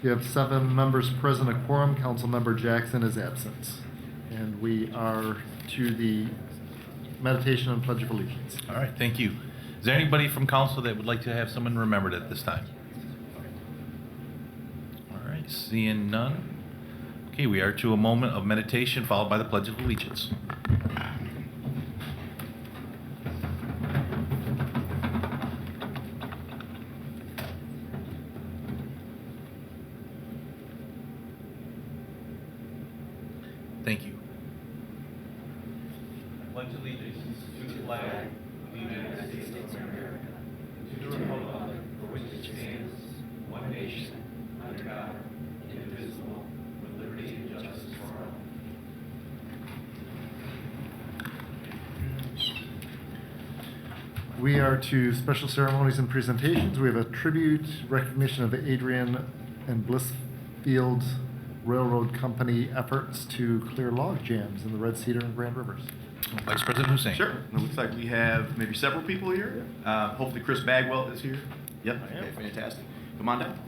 You have 7 members present, a quorum. Councilmember Jackson is absent. And we are to the meditation and pledge of allegiance. All right, thank you. Is there anybody from council that would like to have someone remembered at this time? All right, seeing none. Okay, we are to a moment of meditation followed by the pledge of allegiance. Thank you. I pledge allegiance to the flag of the United States of America, and to the republic for which it stands, one nation, under God, indivisible, with liberty and justice for all. We are to special ceremonies and presentations. We have a tribute recognition of Adrian and Blissfield Railroad Company efforts to clear log jams in the Red Cedar and Grand Rivers. Vice President Hussein. Sure. It looks like we have maybe several people here. Hopefully Chris Bagwell is here. Yep. Okay, fantastic. Come on down.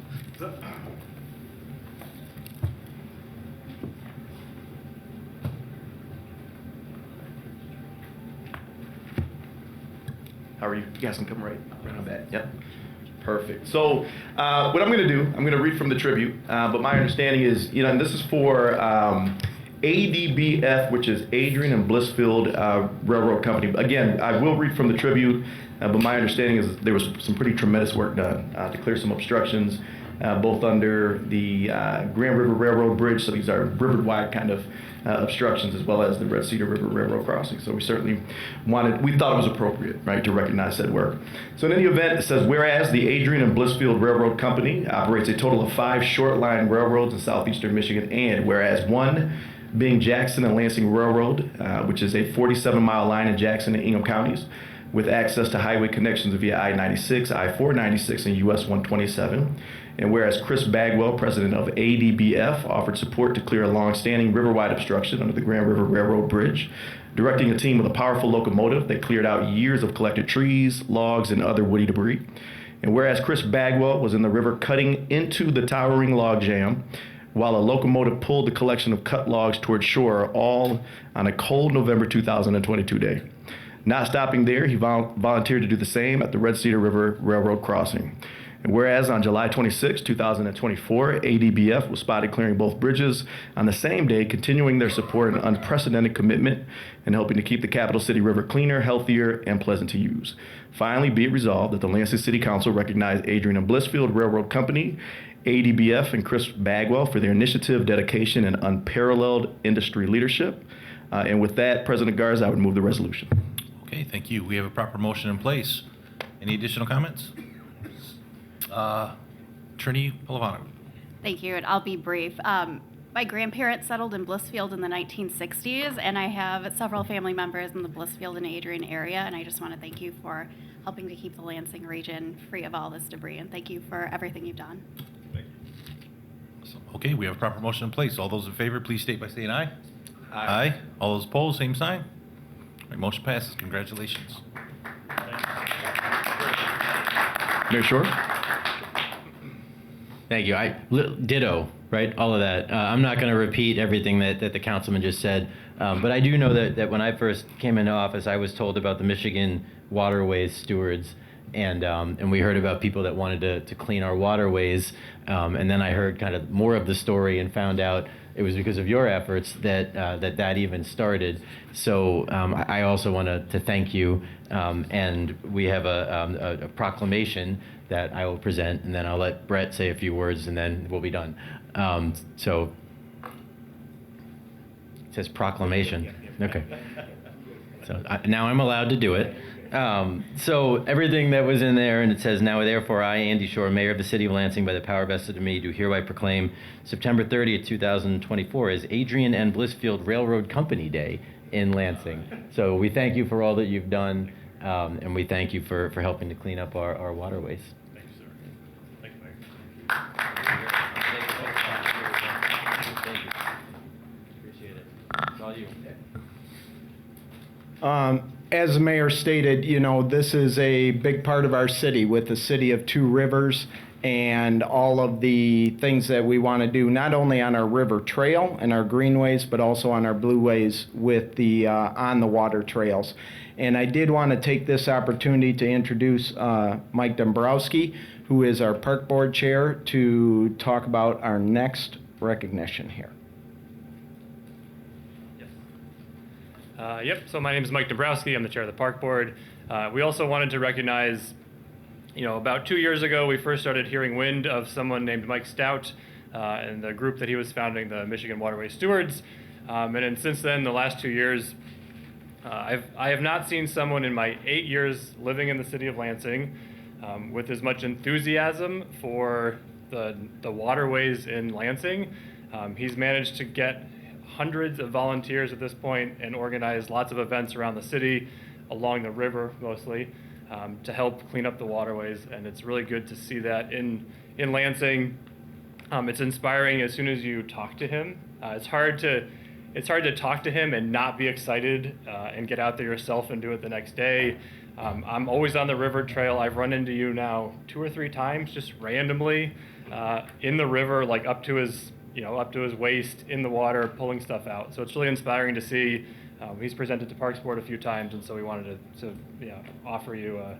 How are you? You guys can come right on back. Yep. Perfect. So what I'm going to do, I'm going to read from the tribute, but my understanding is, and this is for ADBF, which is Adrian and Blissfield Railroad Company. Again, I will read from the tribute, but my understanding is there was some pretty tremendous work done to clear some obstructions, both under the Grand River Railroad Bridge, so these are river-wide kind of obstructions, as well as the Red Cedar River Railroad crossing. So we certainly we thought it was appropriate, right, to recognize that work. So in any event, it says, whereas the Adrian and Blissfield Railroad Company operates a total of 5 short line railroads in southeastern Michigan, and whereas one being Jackson and Lansing Railroad, which is a 47-mile line in Jackson and Ingham counties, with access to highway connections via I-96, I-496, and US 127. And whereas Chris Bagwell, president of ADBF, offered support to clear a long-standing river-wide obstruction under the Grand River Railroad Bridge, directing a team with a powerful locomotive that cleared out years of collected trees, logs, and other woody debris. And whereas Chris Bagwell was in the river cutting into the towering log jam, while a locomotive pulled the collection of cut logs toward shore, all on a cold November 2022 day. Not stopping there, he volunteered to do the same at the Red Cedar River Railroad crossing. And whereas on July 26, 2024, ADBF was spotted clearing both bridges on the same day, continuing their support and unprecedented commitment in helping to keep the capital city river cleaner, healthier, and pleasant to use. Finally, be it resolved that the Lansing City Council recognize Adrian and Blissfield Railroad Company, ADBF, and Chris Bagwell for their initiative, dedication, and unparalleled industry leadership. And with that, President Garza, I would move the resolution. Okay, thank you. We have a proper motion in place. Any additional comments? Trini Polavano. Thank you, and I'll be brief. My grandparents settled in Blissfield in the 1960s, and I have several family members in the Blissfield and Adrian area, and I just want to thank you for helping to keep the Lansing region free of all this debris, and thank you for everything you've done. Okay, we have a proper motion in place. All those in favor, please state by saying aye. Aye. All those opposed, same sign. All right, motion passes. Congratulations. Mayor Shore? Thank you. Ditto, right? All of that. I'm not going to repeat everything that the councilman just said, but I do know that when I first came into office, I was told about the Michigan Waterways Stewards, and we heard about people that wanted to clean our waterways, and then I heard kind of more of the story and found out it was because of your efforts that even started. So I also want to thank you, and we have a proclamation that I will present, and then I'll let Brett say a few words, and then we'll be done. So it says proclamation. Okay. So now I'm allowed to do it. So everything that was in there, and it says, now therefore I, Andy Shore, Mayor of the City of Lansing, by the power vested in me, do hereby proclaim September 30th, 2024 as Adrian and Blissfield Railroad Company Day in Lansing. So we thank you for all that you've done, and we thank you for helping to clean up our waterways. Thank you, sir. Thank you, Mayor. Thank you. Appreciate it. It's all you. As the mayor stated, this is a big part of our city with the city of Two Rivers and all of the things that we want to do, not only on our river trail and our greenways, but also on our blueways with the on the water trails. And I did want to take this opportunity to introduce Mike Dombrowski, who is our park board chair, to talk about our next recognition here. Yep, so my name is Mike Dombrowski. I'm the chair of the park board. We also wanted to recognize, about 2 years ago, we first started hearing wind of someone named Mike Stout and the group that he was founding, the Michigan Waterway Stewards. And then since then, the last 2 years, I have not seen someone in my 8 years living in the city of Lansing with as much enthusiasm for the waterways in Lansing. He's managed to get hundreds of volunteers at this point and organize lots of events around the city, along the river mostly, to help clean up the waterways. And it's really good to see that in Lansing. It's inspiring as soon as you talk to him. It's hard to talk to him and not be excited and get out there yourself and do it the next day. I'm always on the river trail. I've run into you now 2 or 3 times just randomly in the river, like up to his waist in the water, pulling stuff out. So it's really inspiring to see. He's presented to Parks Board a few times, and so we wanted to offer you a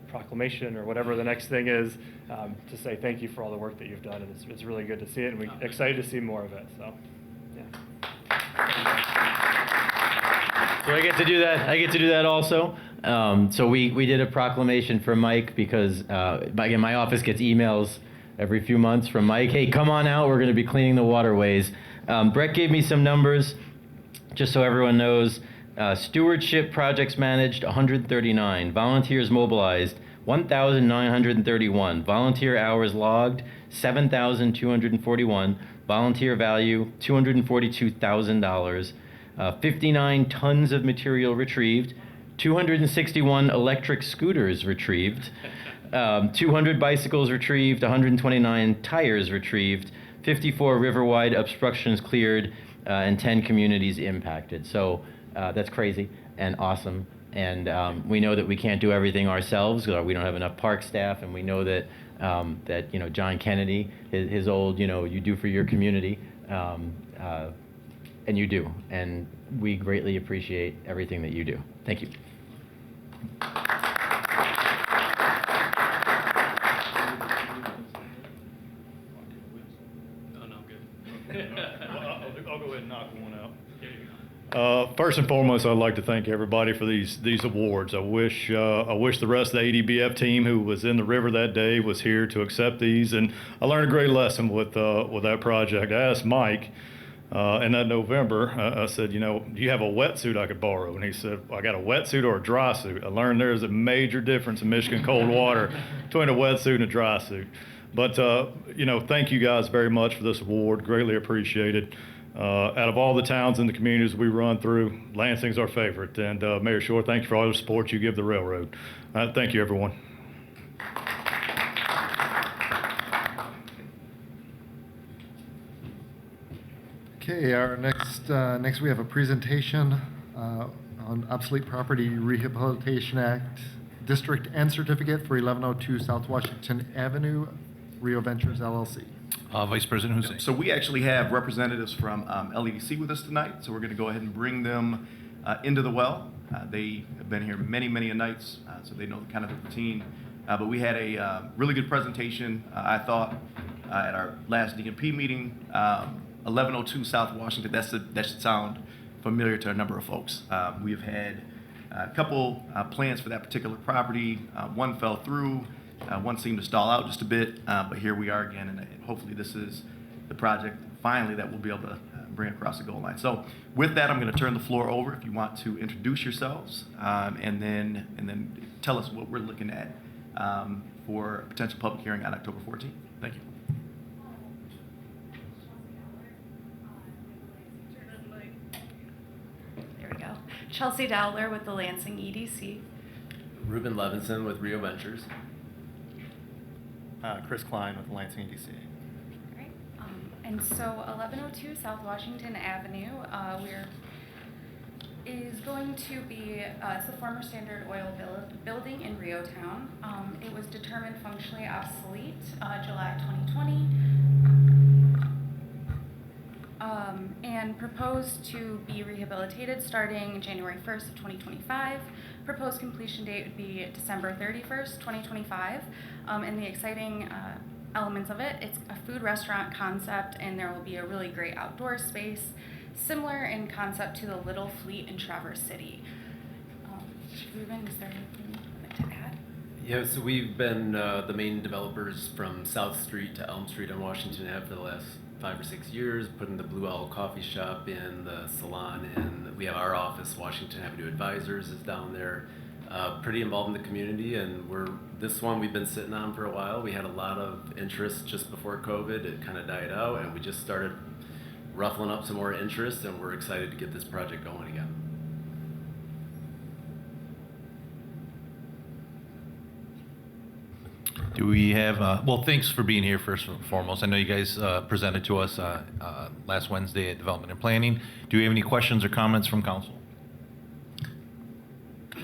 proclamation or whatever the next thing is to say thank you for all the work that you've done. And it's really good to see it, and we're excited to see more of it. So, yeah. So I get to do that. I get to do that also. So we did a proclamation for Mike because again, my office gets emails every few months from Mike. Hey, come on out. We're going to be cleaning the waterways. Brett gave me some numbers, just so everyone knows. Stewardship projects managed, 139. Volunteers mobilized, 1,931. Volunteer hours logged, 7,241. Volunteer value, $242,000. 59 tons of material retrieved. 261 electric scooters retrieved. 200 bicycles retrieved, 129 tires retrieved, 54 river-wide obstructions cleared, and 10 communities impacted. So that's crazy and awesome. And we know that we can't do everything ourselves. We don't have enough park staff, and we know that John Kennedy, his old you do for your community, and you do. And we greatly appreciate everything that you do. Thank you. I'll go ahead and knock one out. First and foremost, I'd like to thank everybody for these awards. I wish the rest of the ADBF team who was in the river that day was here to accept these, and I learned a great lesson with that project. I asked Mike in that November. I said, do you have a wetsuit I could borrow? And he said, I got a wetsuit or a dry suit. I learned there's a major difference in Michigan cold water between a wetsuit and a dry suit. But, thank you guys very much for this award. Greatly appreciated. Out of all the towns and the communities we run through, Lansing's our favorite. And Mayor Shore, thank you for all the support you give the railroad. Thank you, everyone. Okay, our next we have a presentation on Obsolete Property Rehabilitation Act District and Certificate for 1102 South Washington Avenue, Rio Ventures LLC. Vice President Hussein. So we actually have representatives from LEDC with us tonight, so we're going to go ahead and bring them into the well. They have been here many nights, so they know kind of the routine. But we had a really good presentation, I thought, at our last DNP meeting. 1102 South Washington, that should sound familiar to a number of folks. We've had a couple plans for that particular property. One fell through. One seemed to stall out just a bit, but here we are again, and hopefully this is the project finally that we'll be able to bring across the goal line. So with that, I'm going to turn the floor over if you want to introduce yourselves and then tell us what we're looking at for a potential public hearing on October 14th. Thank you. There we go. Chelsea Dowler with the Lansing EDC. Ruben Levinson with Rio Ventures. Chris Klein with Lansing EDC. Right. And so 1102 South Washington Avenue, we're is going to be, it's the former Standard Oil building in Rio Town. It was determined functionally obsolete July 2020 and proposed to be rehabilitated starting January 1st of 2025. Proposed completion date would be December 31st, 2025. And the exciting elements of it, it's a food restaurant concept, and there will be a really great outdoor space, similar in concept to the Little Fleet in Traverse City. Ruben, is there anything you'd like to add? Yeah, so we've been the main developers from South Street to Elm Street on Washington Ave for the last 5 or 6 years, putting the Blue Owl Coffee Shop in, the salon in. We have our office, Washington Avenue Advisors is down there. Pretty involved in the community, and this one we've been sitting on for a while. We had a lot of interest just before COVID. It kind of died out, and we just started ruffling up some more interest, and we're excited to get this project going again. Do we have, well, thanks for being here first and foremost. I know you guys presented to us last Wednesday at Development and Planning. Do we have any questions or comments from council?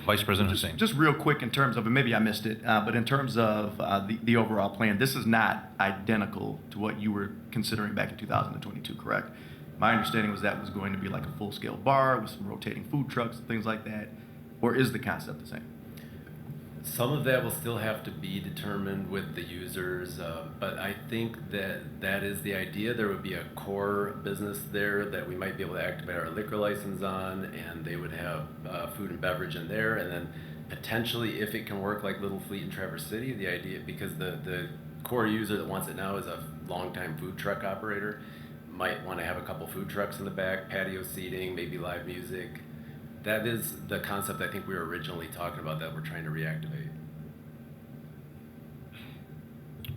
Vice President Hussein. Just real quick in terms of, and maybe I missed it, but in terms of the overall plan, this is not identical to what you were considering back in 2022, correct? My understanding was that was going to be like a full-scale bar with some rotating food trucks and things like that. Or is the concept the same? Some of that will still have to be determined with the users, but I think that is the idea. There would be a core business there that we might be able to activate our liquor license on, and they would have food and beverage in there, and then potentially, if it can work like Little Fleet in Traverse City, the idea, because the core user that wants it now is a longtime food truck operator, might want to have a couple food trucks in the back, patio seating, maybe live music. That is the concept I think we were originally talking about that we're trying to reactivate.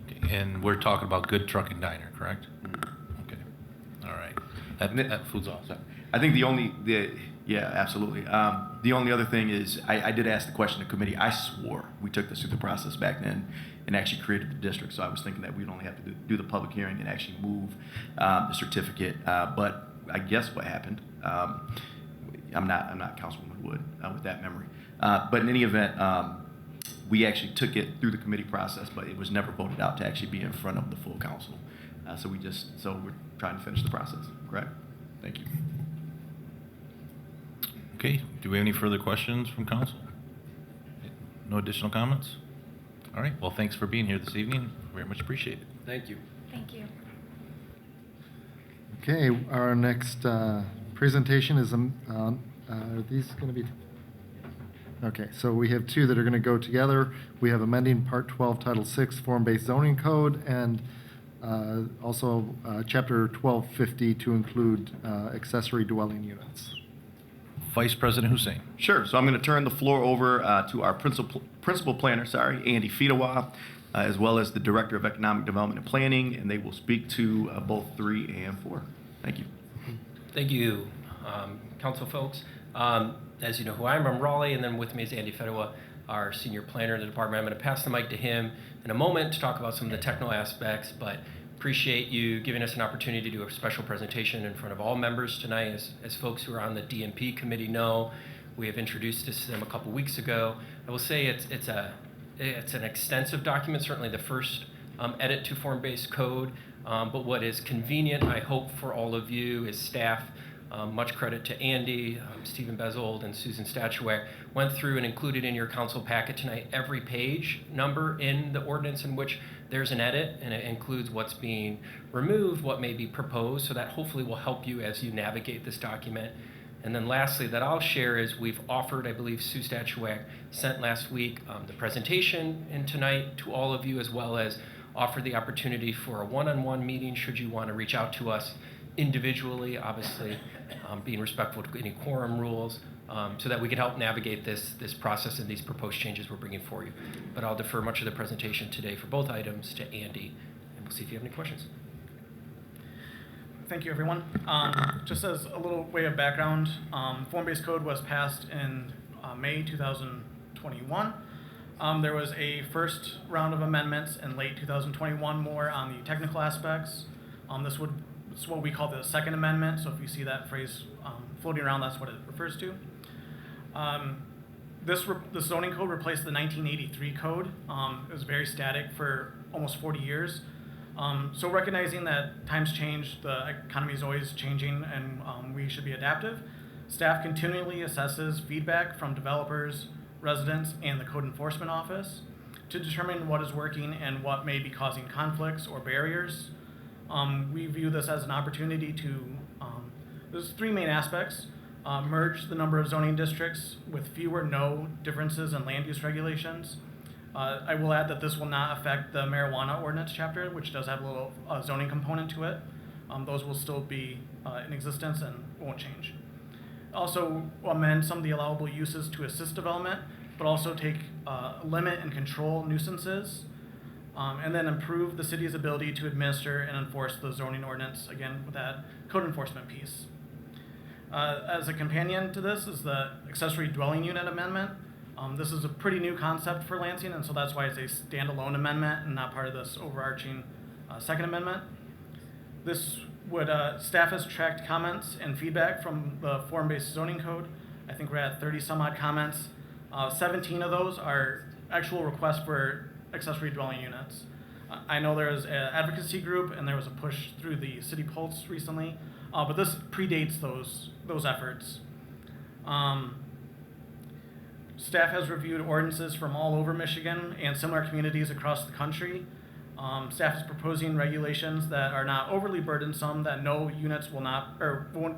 Okay, and we're talking about Good Truck and Diner, correct? Okay, all right. That food's awesome. I think yeah, absolutely. The only other thing is, I did ask the question to committee. I swore we took this through the process back then and actually created the district. So I was thinking that we'd only have to do the public hearing and actually move the certificate. But I guess what happened, I'm not Councilwoman Wood with that memory. But in any event, we actually took it through the committee process, but it was never voted out to actually be in front of the full council. So we're trying to finish the process, correct? Thank you. Okay, do we have any further questions from council? No additional comments? All right, well, thanks for being here this evening. Very much appreciated. Thank you. Thank you. Okay, our next presentation is, are these going to be? Okay, so we have two that are going to go together. We have amending Part 12, Title 6, Form-Based Zoning Code, and also Chapter 1250 to include accessory dwelling units. Vice President Hussein. Sure. So I'm going to turn the floor over to our principal planner, Andy Fedawa, as well as the Director of Economic Development and Planning, and they will speak to both 3 and 4. Thank you. Thank you, council folks. As you know who I am, I'm Raleigh, and then with me is Andy Fedawa, our senior planner in the department. I'm going to pass the mic to him in a moment to talk about some of the technical aspects, but appreciate you giving us an opportunity to do a special presentation in front of all members tonight. As folks who are on the DMP committee know, we have introduced this to them a couple weeks ago. I will say it's an extensive document, certainly the first edit to form-based code, but what is convenient, I hope, for all of you is staff. Much credit to Andy, Stephen Bezold, and Susan Statuak, went through and included in your council packet tonight every page number in the ordinance in which there's an edit, and it includes what's being removed, what may be proposed, so that hopefully will help you as you navigate this document. And then lastly, that I'll share is we've offered, I believe Sue Statuak sent last week, the presentation in tonight to all of you, as well as offer the opportunity for a one-on-one meeting should you want to reach out to us individually, obviously being respectful to any quorum rules, so that we can help navigate this process and these proposed changes we're bringing for you. But I'll defer much of the presentation today for both items to Andy, and we'll see if you have any questions. Thank you, everyone. Just as a little way of background, form-based code was passed in May 2021. There was a first round of amendments in late 2021, more on the technical aspects. This is what we call the Second Amendment, so if you see that phrase floating around, that's what it refers to. The zoning code replaced the 1983 code. It was very static for almost 40 years. So recognizing that times change, the economy is always changing, and we should be adaptive, staff continually assesses feedback from developers, residents, and the code enforcement office to determine what is working and what may be causing conflicts or barriers. We view this as an opportunity to, there's three main aspects. Merge the number of zoning districts with fewer no differences in land use regulations. I will add that this will not affect the marijuana ordinance chapter, which does have a little zoning component to it. Those will still be in existence and won't change. Also amend some of the allowable uses to assist development, but also take limit and control nuisances, and then improve the city's ability to administer and enforce the zoning ordinance, again, with that code enforcement piece. As a companion to this is the accessory dwelling unit amendment. This is a pretty new concept for Lansing, and so that's why it's a standalone amendment and not part of this overarching second amendment. This would, staff has tracked comments and feedback from the form-based zoning code. I think we're at 30 some odd comments. 17 of those are actual requests for accessory dwelling units. I know there was an advocacy group and there was a push through the City Pulse recently, but this predates those efforts. Staff has reviewed ordinances from all over Michigan and similar communities across the country. Staff is proposing regulations that are not overly burdensome, that no units will not or won't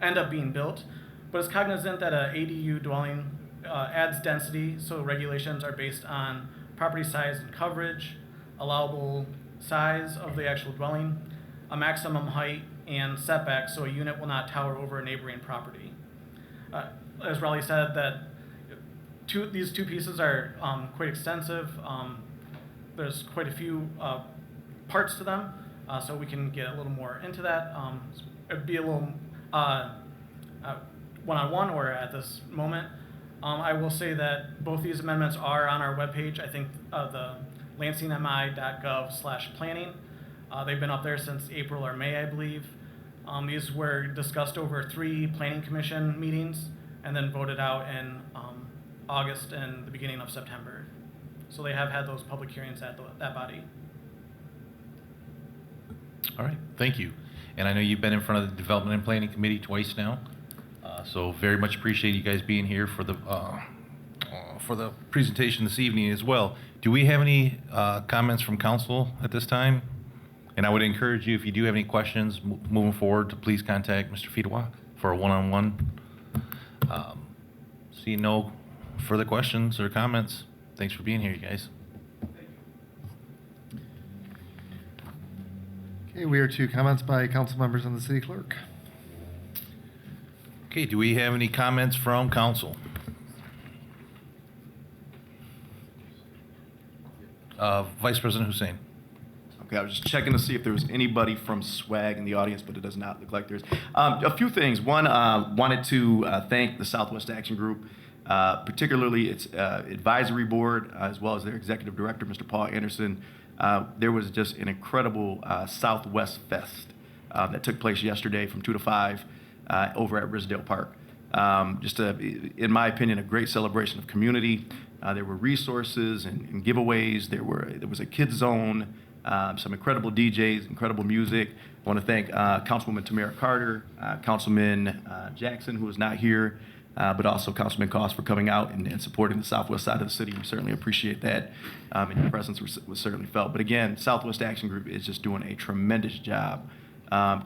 end up being built, but is cognizant that a ADU dwelling adds density, so regulations are based on property size and coverage, allowable size of the actual dwelling, a maximum height, and setback, so a unit will not tower over a neighboring property. As Raleigh said, that these two pieces are quite extensive. There's quite a few parts to them, so we can get a little more into that. It'd be a little one-on-one or at this moment. I will say that both these amendments are on our webpage. I think the lansingmi.gov/planning. They've been up there since April or May, I believe. These were discussed over 3 planning commission meetings and then voted out in August and the beginning of September. So they have had those public hearings at that body. All right, thank you. And I know you've been in front of the Development and Planning Committee twice now, so very much appreciate you guys being here for the presentation this evening as well. Do we have any comments from council at this time? And I would encourage you, if you do have any questions moving forward, to please contact Mr. Fedewa for a one-on-one. See no further questions or comments. Thanks for being here, you guys. Okay, we are to comments by council members and the city clerk. Okay, do we have any comments from council? Vice President Hussein. Okay, I was just checking to see if there was anybody from SWAG in the audience, but it does not look like there's. A few things. One, wanted to thank the Southwest Action Group, particularly its advisory board, as well as their executive director, Mr. Paul Anderson. There was just an incredible Southwest Fest that took place yesterday from 2 to 5 over at Risdale Park. In my opinion, a great celebration of community. There were resources and giveaways. There was a kids zone. Some incredible DJs, incredible music. I want to thank Councilwoman Tamara Carter, Councilman Jackson, who is not here, but also Councilman Koss for coming out and supporting the southwest side of the city. We certainly appreciate that, and your presence was certainly felt. But again, Southwest Action Group is just doing a tremendous job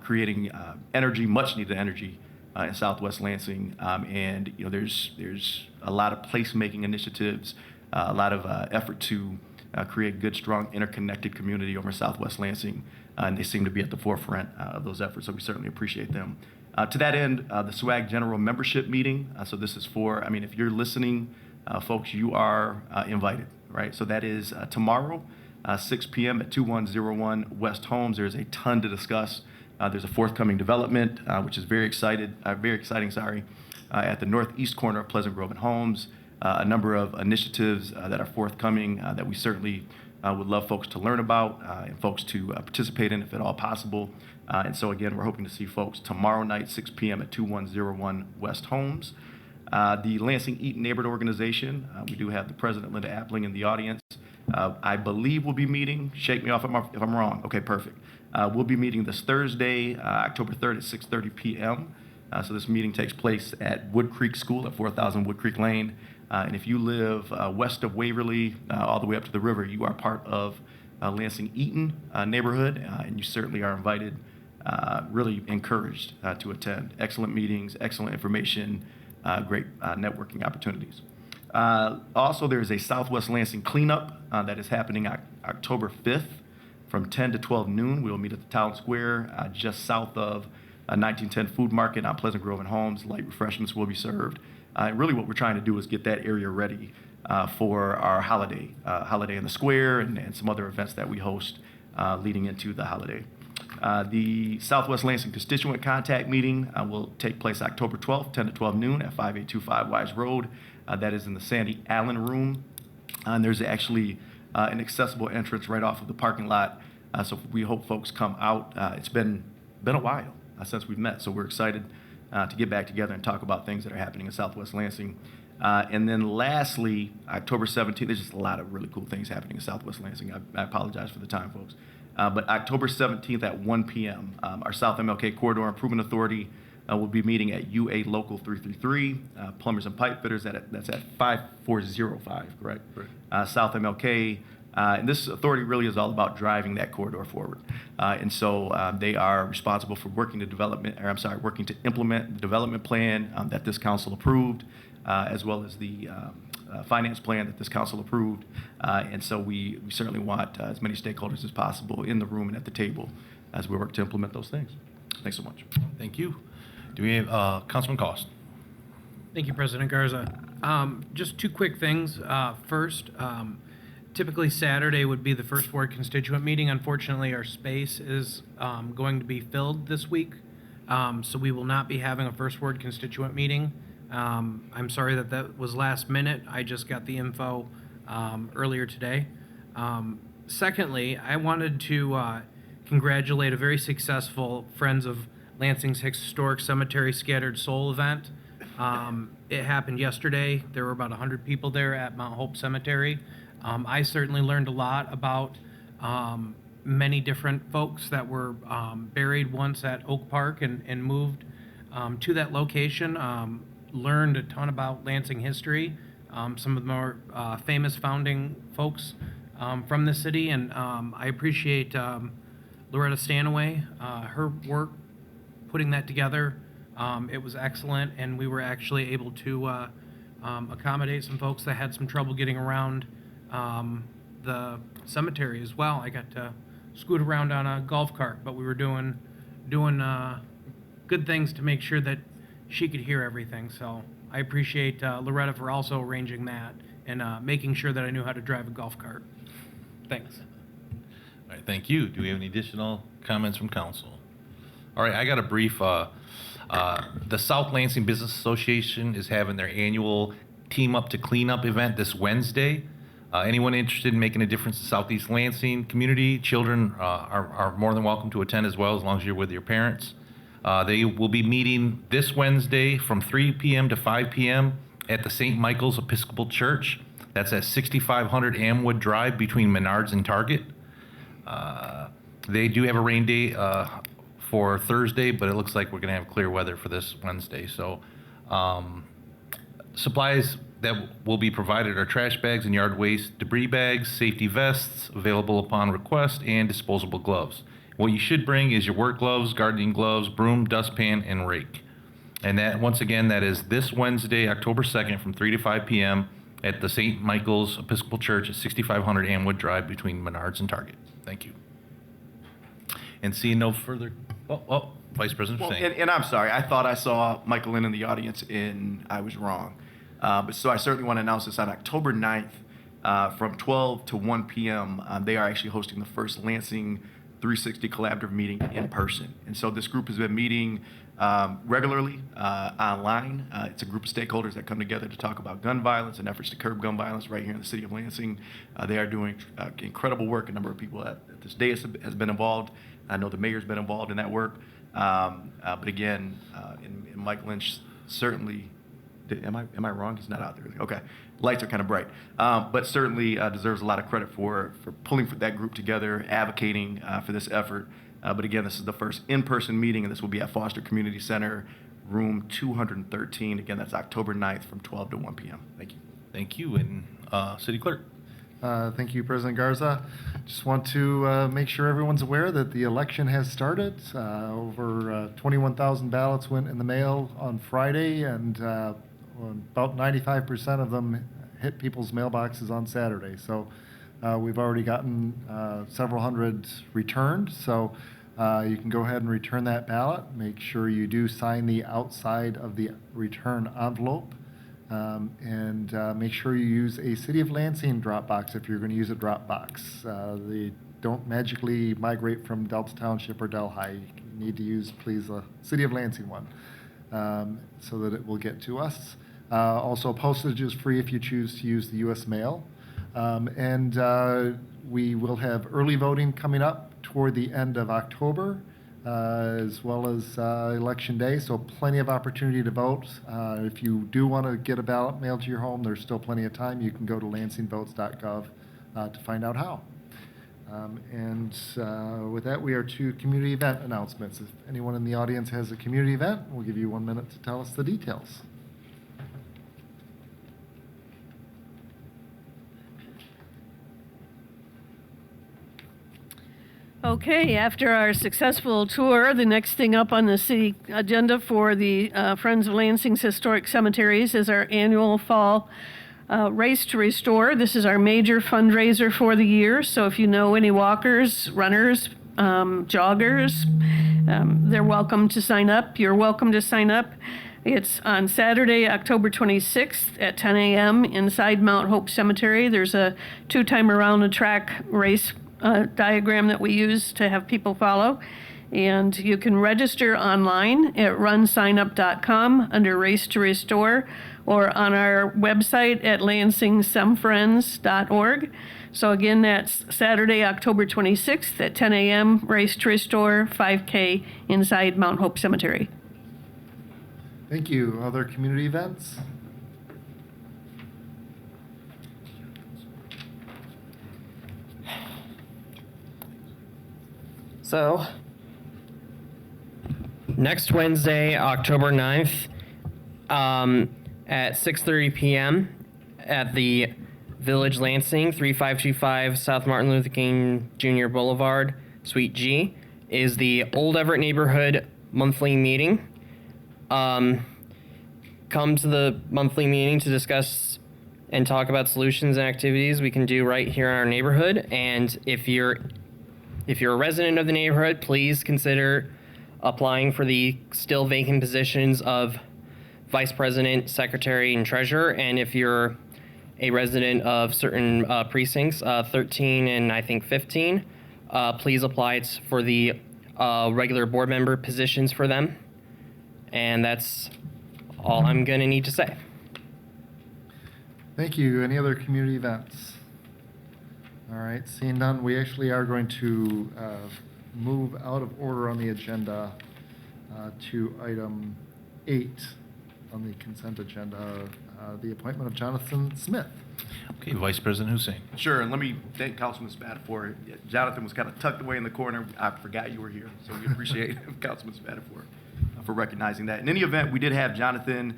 creating energy, much needed energy in Southwest Lansing. And you know, there's a lot of placemaking initiatives, a lot of effort to create good, strong, interconnected community over Southwest Lansing, and they seem to be at the forefront of those efforts, so we certainly appreciate them. To that end, the SWAG General Membership Meeting, so this is for, if you're listening, folks, you are invited, right? So that is tomorrow, 6 p.m. at 2101 West Holmes. There's a ton to discuss. There's a forthcoming development, which is very exciting, at the northeast corner of Pleasant Grove and Holmes. A number of initiatives that are forthcoming that we certainly would love folks to learn about and folks to participate in if at all possible. And so again, we're hoping to see folks tomorrow night, 6 p.m. at 2101 West Holmes. The Lansing Eaton Neighborhood Organization, we do have the president, Linda Appling, in the audience. I believe we'll be meeting, shake me off if I'm wrong. Okay, perfect. We'll be meeting this Thursday, October 3rd at 6:30 p.m. So this meeting takes place at Wood Creek School at 4000 Wood Creek Lane. And if you live west of Waverly, all the way up to the river, you are part of Lansing Eaton neighborhood, and you certainly are invited, really encouraged to attend. Excellent meetings, excellent information, great networking opportunities. Also, there is a Southwest Lansing cleanup that is happening October 5th from 10 to 12 noon. We'll meet at the Town Square just south of 1910 Food Market on Pleasant Grove and Holmes. Light refreshments will be served. And really what we're trying to do is get that area ready for our holiday in the square and some other events that we host leading into the holiday. The Southwest Lansing Constituent Contact Meeting will take place October 12th, 10 to 12 noon at 5825 Wise Road. That is in the Sandy Allen Room. And there's actually an accessible entrance right off of the parking lot. So we hope folks come out. It's been a while since we've met, so we're excited to get back together and talk about things that are happening in Southwest Lansing. And then lastly, October 17th, there's just a lot of really cool things happening in Southwest Lansing. I apologize for the time, folks. But October 17th at 1 p.m., our South MLK Corridor Improvement Authority will be meeting at UA Local 333, Plumbers and Pipe Fitters, that's at 5405, correct? Right. South MLK. And this authority really is all about driving that corridor forward. And so they are responsible for working to implement the development plan that this council approved, as well as the finance plan that this council approved. And so we certainly want as many stakeholders as possible in the room and at the table as we work to implement those things. Thanks so much. Thank you. Do we have Councilman Cost? Thank you, President Garza. Just two quick things. First, typically Saturday would be the First Ward constituent meeting. Unfortunately, our space is going to be filled this week, so we will not be having a First Ward constituent meeting. I'm sorry that was last minute. I just got the info earlier today. Secondly, I wanted to congratulate a very successful Friends of Lansing's Historic Cemetery Scattered Soul event. It happened yesterday. There were about 100 people there at Mount Hope Cemetery. I certainly learned a lot about many different folks that were buried once at Oak Park and moved to that location. Learned a ton about Lansing history, some of the more famous founding folks from the city, and I appreciate Loretta Stanaway, her work putting that together. It was excellent, and we were actually able to accommodate some folks that had some trouble getting around the cemetery as well. I got to scoot around on a golf cart, but we were doing good things to make sure that she could hear everything. So I appreciate Loretta for also arranging that and making sure that I knew how to drive a golf cart. Thanks. All right, thank you. Do we have any additional comments from council? All right, I got a brief. The South Lansing Business Association is having their annual Team Up to Clean Up event this Wednesday. Anyone interested in making a difference in Southeast Lansing community, children are more than welcome to attend as well, as long as you're with your parents. They will be meeting this Wednesday from 3 p.m. to 5 p.m. at the St. Michael's Episcopal Church. That's at 6500 Amwood Drive between Menards and Target. They do have a rain day for Thursday, but it looks like we're going to have clear weather for this Wednesday. So supplies that will be provided are trash bags and yard waste, debris bags, safety vests available upon request, and disposable gloves. What you should bring is your work gloves, gardening gloves, broom, dustpan, and rake. And that, once again, that is this Wednesday, October 2nd from 3 to 5 p.m. at the St. Michael's Episcopal Church at 6500 Amwood Drive between Menards and Target. Thank you. And seeing no further, Vice President Hussein. And I'm sorry, I thought I saw Michael Lynn in the audience, and I was wrong. But so I certainly want to announce this on October 9th from 12 to 1 p.m. They are actually hosting the first Lansing 360 collaborative meeting in person. And so this group has been meeting regularly online. It's a group of stakeholders that come together to talk about gun violence and efforts to curb gun violence right here in the city of Lansing. They are doing incredible work. A number of people at this day has been involved. I know the mayor's been involved in that work. But again, and Mike Lynch certainly Am I wrong? He's not out there. Okay. Lights are kind of bright. But certainly deserves a lot of credit for pulling that group together, advocating for this effort. But again, this is the first in-person meeting, and this will be at Foster Community Center, room 213. Again, that's October 9th from 12 to 1 p.m. Thank you. Thank you. And City Clerk. Thank you, President Garza. Just want to make sure everyone's aware that the election has started. Over 21,000 ballots went in the mail on Friday, and about 95% of them hit people's mailboxes on Saturday. So we've already gotten several hundred returned. So you can go ahead and return that ballot. Make sure you do sign the outside of the return envelope. And make sure you use a City of Lansing drop box if you're going to use a drop box. They don't magically migrate from Delta Township or Delhi. You need to use, please, a City of Lansing one so that it will get to us. Also, postage is free if you choose to use the U.S. mail. And we will have early voting coming up toward the end of October. As well as Election Day, so plenty of opportunity to vote. If you do want to get a ballot mailed to your home, there's still plenty of time. You can go to lansingvotes.gov to find out how. And with that, we are to community event announcements. If anyone in the audience has a community event, we'll give you 1 minute to tell us the details. Okay, after our successful tour, the next thing up on the city agenda for the Friends of Lansing's Historic Cemeteries is our annual fall Race to Restore. This is our major fundraiser for the year, so if you know any walkers, runners, joggers, they're welcome to sign up. You're welcome to sign up. It's on Saturday, October 26th at 10 a.m. inside Mount Hope Cemetery. There's a 2-time around the track race diagram that we use to have people follow. And you can register online at runsignup.com under Race to Restore or on our website at lansingsemfriends.org. So again, that's Saturday, October 26th at 10 a.m., Race to Restore, 5K inside Mount Hope Cemetery. Thank you. Other community events? So, next Wednesday, October 9th, at 6:30 p.m. at the Village Lansing, 3525 South Martin Luther King Jr. Boulevard, Suite G, is the Old Everett Neighborhood monthly meeting. Come to the monthly meeting to discuss and talk about solutions and activities we can do right here in our neighborhood. And if you're a resident of the neighborhood, please consider applying for the still vacant positions of Vice President, Secretary, and Treasurer. And if you're a resident of certain precincts, 13 and I think 15, please apply. It's for the regular board member positions for them. And that's all I'm going to need to say. Thank you. Any other community events? All right, seeing none, we actually are going to move out of order on the agenda to item 8 on the consent agenda, the appointment of Jonathan Smith. Okay, Vice President Hussein. Sure, and let me thank Councilman Spatafor. Jonathan was kind of tucked away in the corner. I forgot you were here, so we appreciate Councilman Spatafor for recognizing that. In any event, we did have Jonathan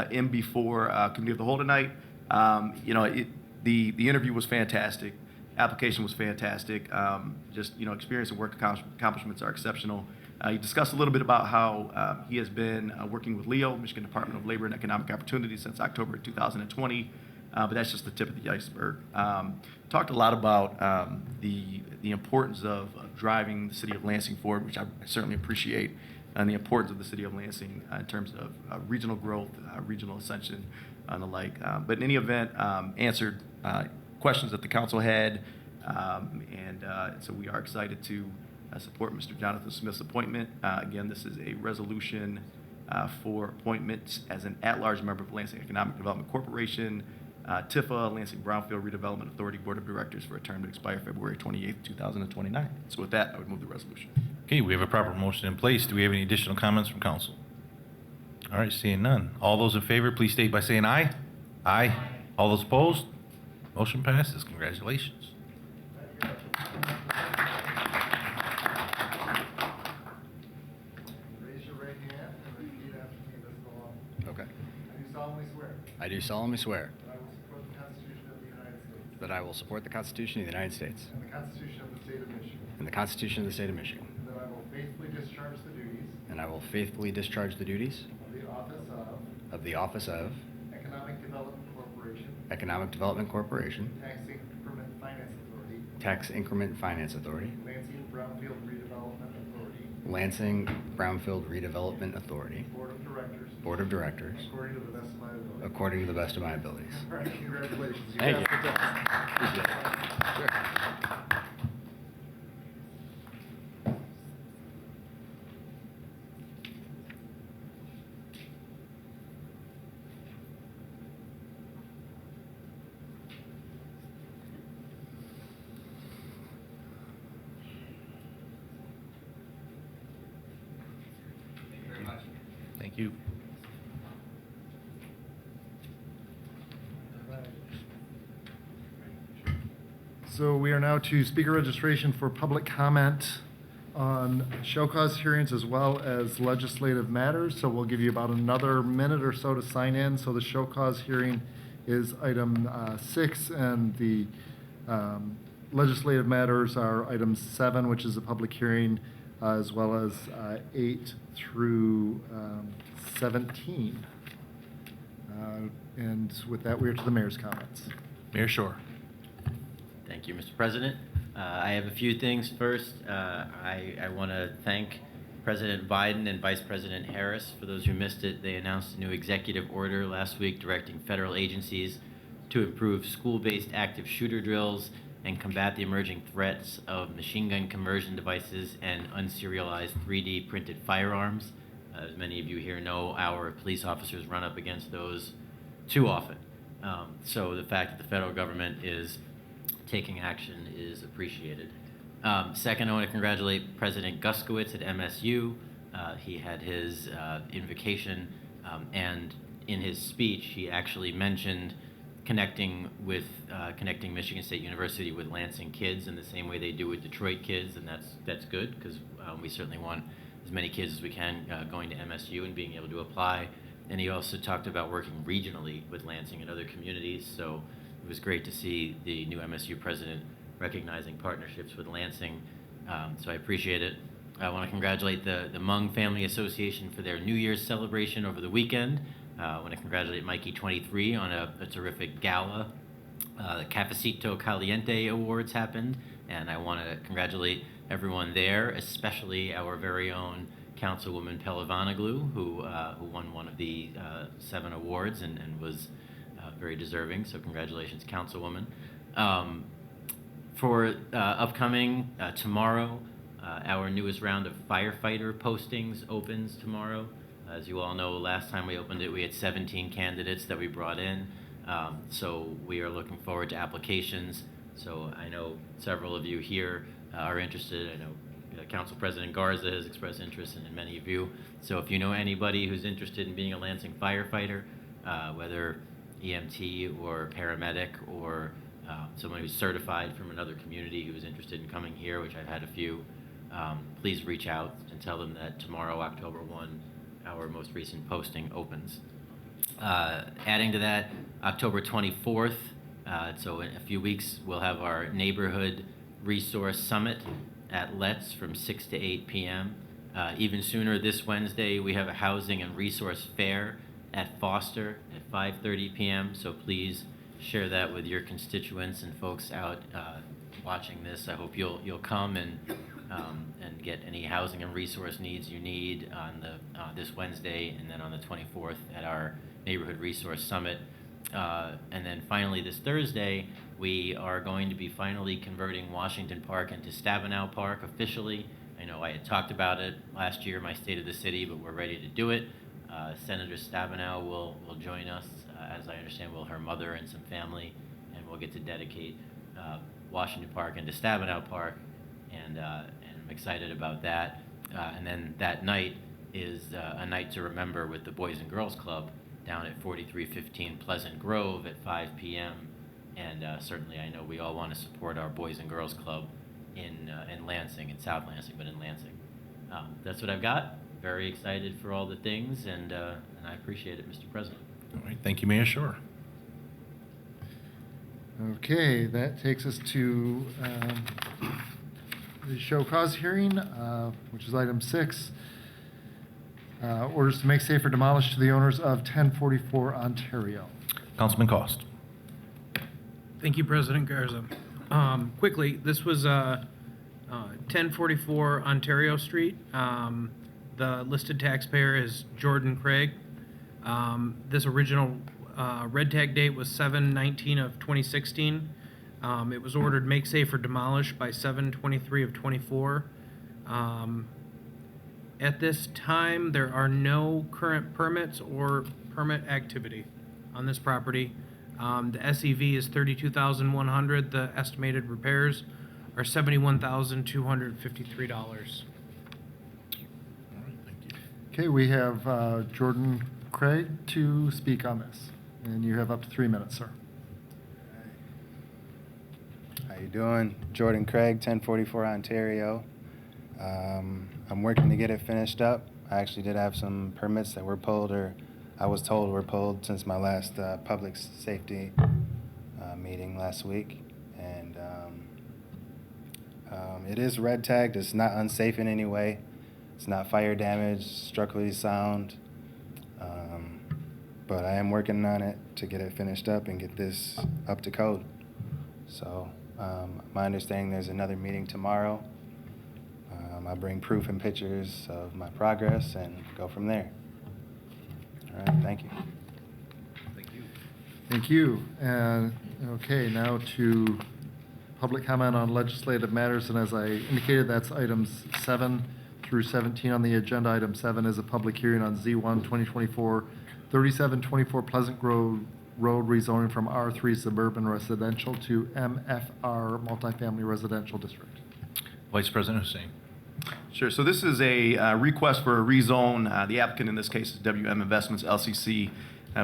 in before Committee of the Whole tonight. The interview was fantastic. Application was fantastic. Experience and work accomplishments are exceptional. He discussed a little bit about how he has been working with LEO, Michigan Department of Labor and Economic Opportunity, since October 2020. But that's just the tip of the iceberg. Talked a lot about the importance of driving the city of Lansing forward, which I certainly appreciate, and the importance of the city of Lansing in terms of regional growth, regional ascension, and the like. But in any event, answered questions that the council had, and so we are excited to support Mr. Jonathan Smith's appointment. Again, this is a resolution for appointments as an at-large member of Lansing Economic Development Corporation, TIFA, Lansing Brownfield Redevelopment Authority Board of Directors for a term to expire February 28th, 2029. So with that, I would move the resolution. Okay, we have a proper motion in place. Do we have any additional comments from council? All right, seeing none. All those in favor, please state by saying aye. Aye. All those opposed? Motion passes. Congratulations. Raise your right hand and repeat after me as go along. Okay. I do solemnly swear I do solemnly swear that I will support the Constitution of the United States that I will support the Constitution of the United States and the Constitution of the State of Michigan, and the Constitution of the State of Michigan, and that I will faithfully discharge the duties and I will faithfully discharge the duties of the office of Economic Development Corporation, Tax Increment Finance Authority, Tax Increment Finance Authority, Lansing Brownfield Redevelopment Authority, Board of Directors, according to the best of my ability. according to the best of my abilities. All right, congratulations. Thank you. passed the test. Appreciate it. Sure. Thank you. So we are now to speaker registration for public comment on show cause hearings as well as legislative matters. So we'll give you about another minute or so to sign in. So the show cause hearing is item 6, and the legislative matters are item 7, which is a public hearing, as well as 8 through 17. And with that, we are to the mayor's comments. Mayor Shore. Thank you, Mr. President. I have a few things. First, I want to thank President Biden and Vice President Harris. For those who missed it, they announced a new executive order last week directing federal agencies to improve school-based active shooter drills and combat the emerging threats of machine gun conversion devices and unserialized 3D printed firearms. As many of you here know, our police officers run up against those too often. So the fact that the federal government is taking action is appreciated. Second, I want to congratulate President Guskowitz at MSU. He had his invocation, and in his speech, he actually mentioned connecting Michigan State University with Lansing kids in the same way they do with Detroit kids, and that's good because we certainly want as many kids as we can going to MSU and being able to apply. And he also talked about working regionally with Lansing and other communities, so it was great to see the new MSU president recognizing partnerships with Lansing, so I appreciate it. I want to congratulate the Hmong Family Association for their New Year's celebration over the weekend. I want to congratulate Mikey 23 on a terrific gala. The Cafecito Caliente Awards happened, and I want to congratulate everyone there, especially our very own Councilwoman Pelivanoglu, who won one of the 7 awards and was very deserving, so congratulations, Councilwoman. For upcoming tomorrow, our newest round of firefighter postings opens tomorrow. As you all know, last time we opened it, we had 17 candidates that we brought in. So we are looking forward to applications. So I know several of you here are interested. I know Council President Garza has expressed interest in many of you. So if you know anybody who's interested in being a Lansing firefighter, whether EMT or paramedic or someone who's certified from another community who is interested in coming here, which I've had a few, please reach out and tell them that tomorrow, October 1, our most recent posting opens. Adding to that, October 24th, so in a few weeks, we'll have our Neighborhood Resource Summit at Let's from 6 to 8 p.m. Even sooner, this Wednesday, we have a Housing and Resource Fair at Foster at 5:30 p.m., so please share that with your constituents and folks out watching this. I hope you'll come and get any housing and resource needs you need on this Wednesday, and then on the 24th at our Neighborhood Resource Summit. And then finally this Thursday, we are going to be finally converting Washington Park into Stabenow Park officially. I know I had talked about it last year, my State of the City, but we're ready to do it. Senator Stabenow will join us, as I understand, her mother and some family, and we'll get to dedicate Washington Park into Stabenow Park, and I'm excited about that. And then that night, is a night to remember with the Boys and Girls Club down at 4315 Pleasant Grove at 5 p.m. And certainly I know we all want to support our Boys and Girls Club in Lansing, in South Lansing, but in Lansing. That's what I've got. Very excited for all the things, and I appreciate it, Mr. President. All right, thank you, Mayor Shore. Okay, that takes us to the show cause hearing, which is item 6. Orders to make safe or demolish to the owners of 1044 Ontario. Councilman Cost. Thank you, President Garza. Quickly, this was 1044 Ontario Street. The listed taxpayer is Jordan Craig. This original red tag date was 7/19 of 2016. It was ordered make safe or demolish by 7/23 of 24. At this time, there are no current permits or permit activity on this property. The SEV is $32,100. The estimated repairs are $71,253. Okay, we have Jordan Craig to speak on this, and you have up to 3 minutes, sir. How you doing? Jordan Craig, 1044 Ontario. I'm working to get it finished up. I actually did have some permits that were pulled, or I was told were pulled since my last public safety meeting last week. And it is red tagged. It's not unsafe in any way. It's not fire damage, structurally sound. But I am working on it to get it finished up and get this up to code. So my understanding there's another meeting tomorrow. I bring proof and pictures of my progress and go from there. All right, thank you. Thank you. And okay, now to public comment on legislative matters. And as I indicated, that's items 7 through 17 on the agenda. Item 7 is a public hearing on Z1 2024 3724 Pleasant Grove Road rezoning from R3 suburban residential to MFR multifamily residential district. Vice President Hussein. Sure. So this is a request for a rezone. The applicant in this case is WM Investments LCC.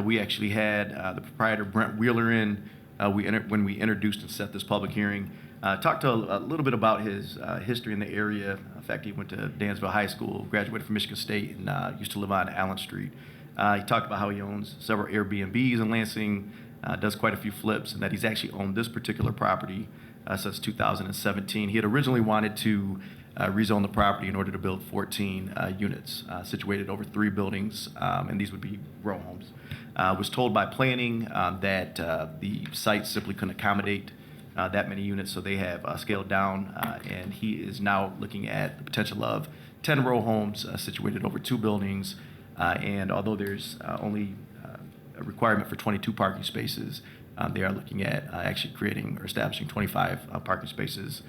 We actually had the proprietor Brent Wheeler in when we introduced and set this public hearing. Talked to a little bit about his history in the area. In fact, he went to Dansville High School, graduated from Michigan State, and used to live on Allen Street. He talked about how he owns several Airbnbs in Lansing, does quite a few flips, and that he's actually owned this particular property since 2017. He had originally wanted to rezone the property in order to build 14 units situated over 3 buildings, and these would be row homes. Was told by planning that the site simply couldn't accommodate that many units, so they have scaled down, and he is now looking at the potential of 10 row homes situated over 2 buildings, and although there's only a requirement for 22 parking spaces, they are looking at actually creating or establishing 25 parking spaces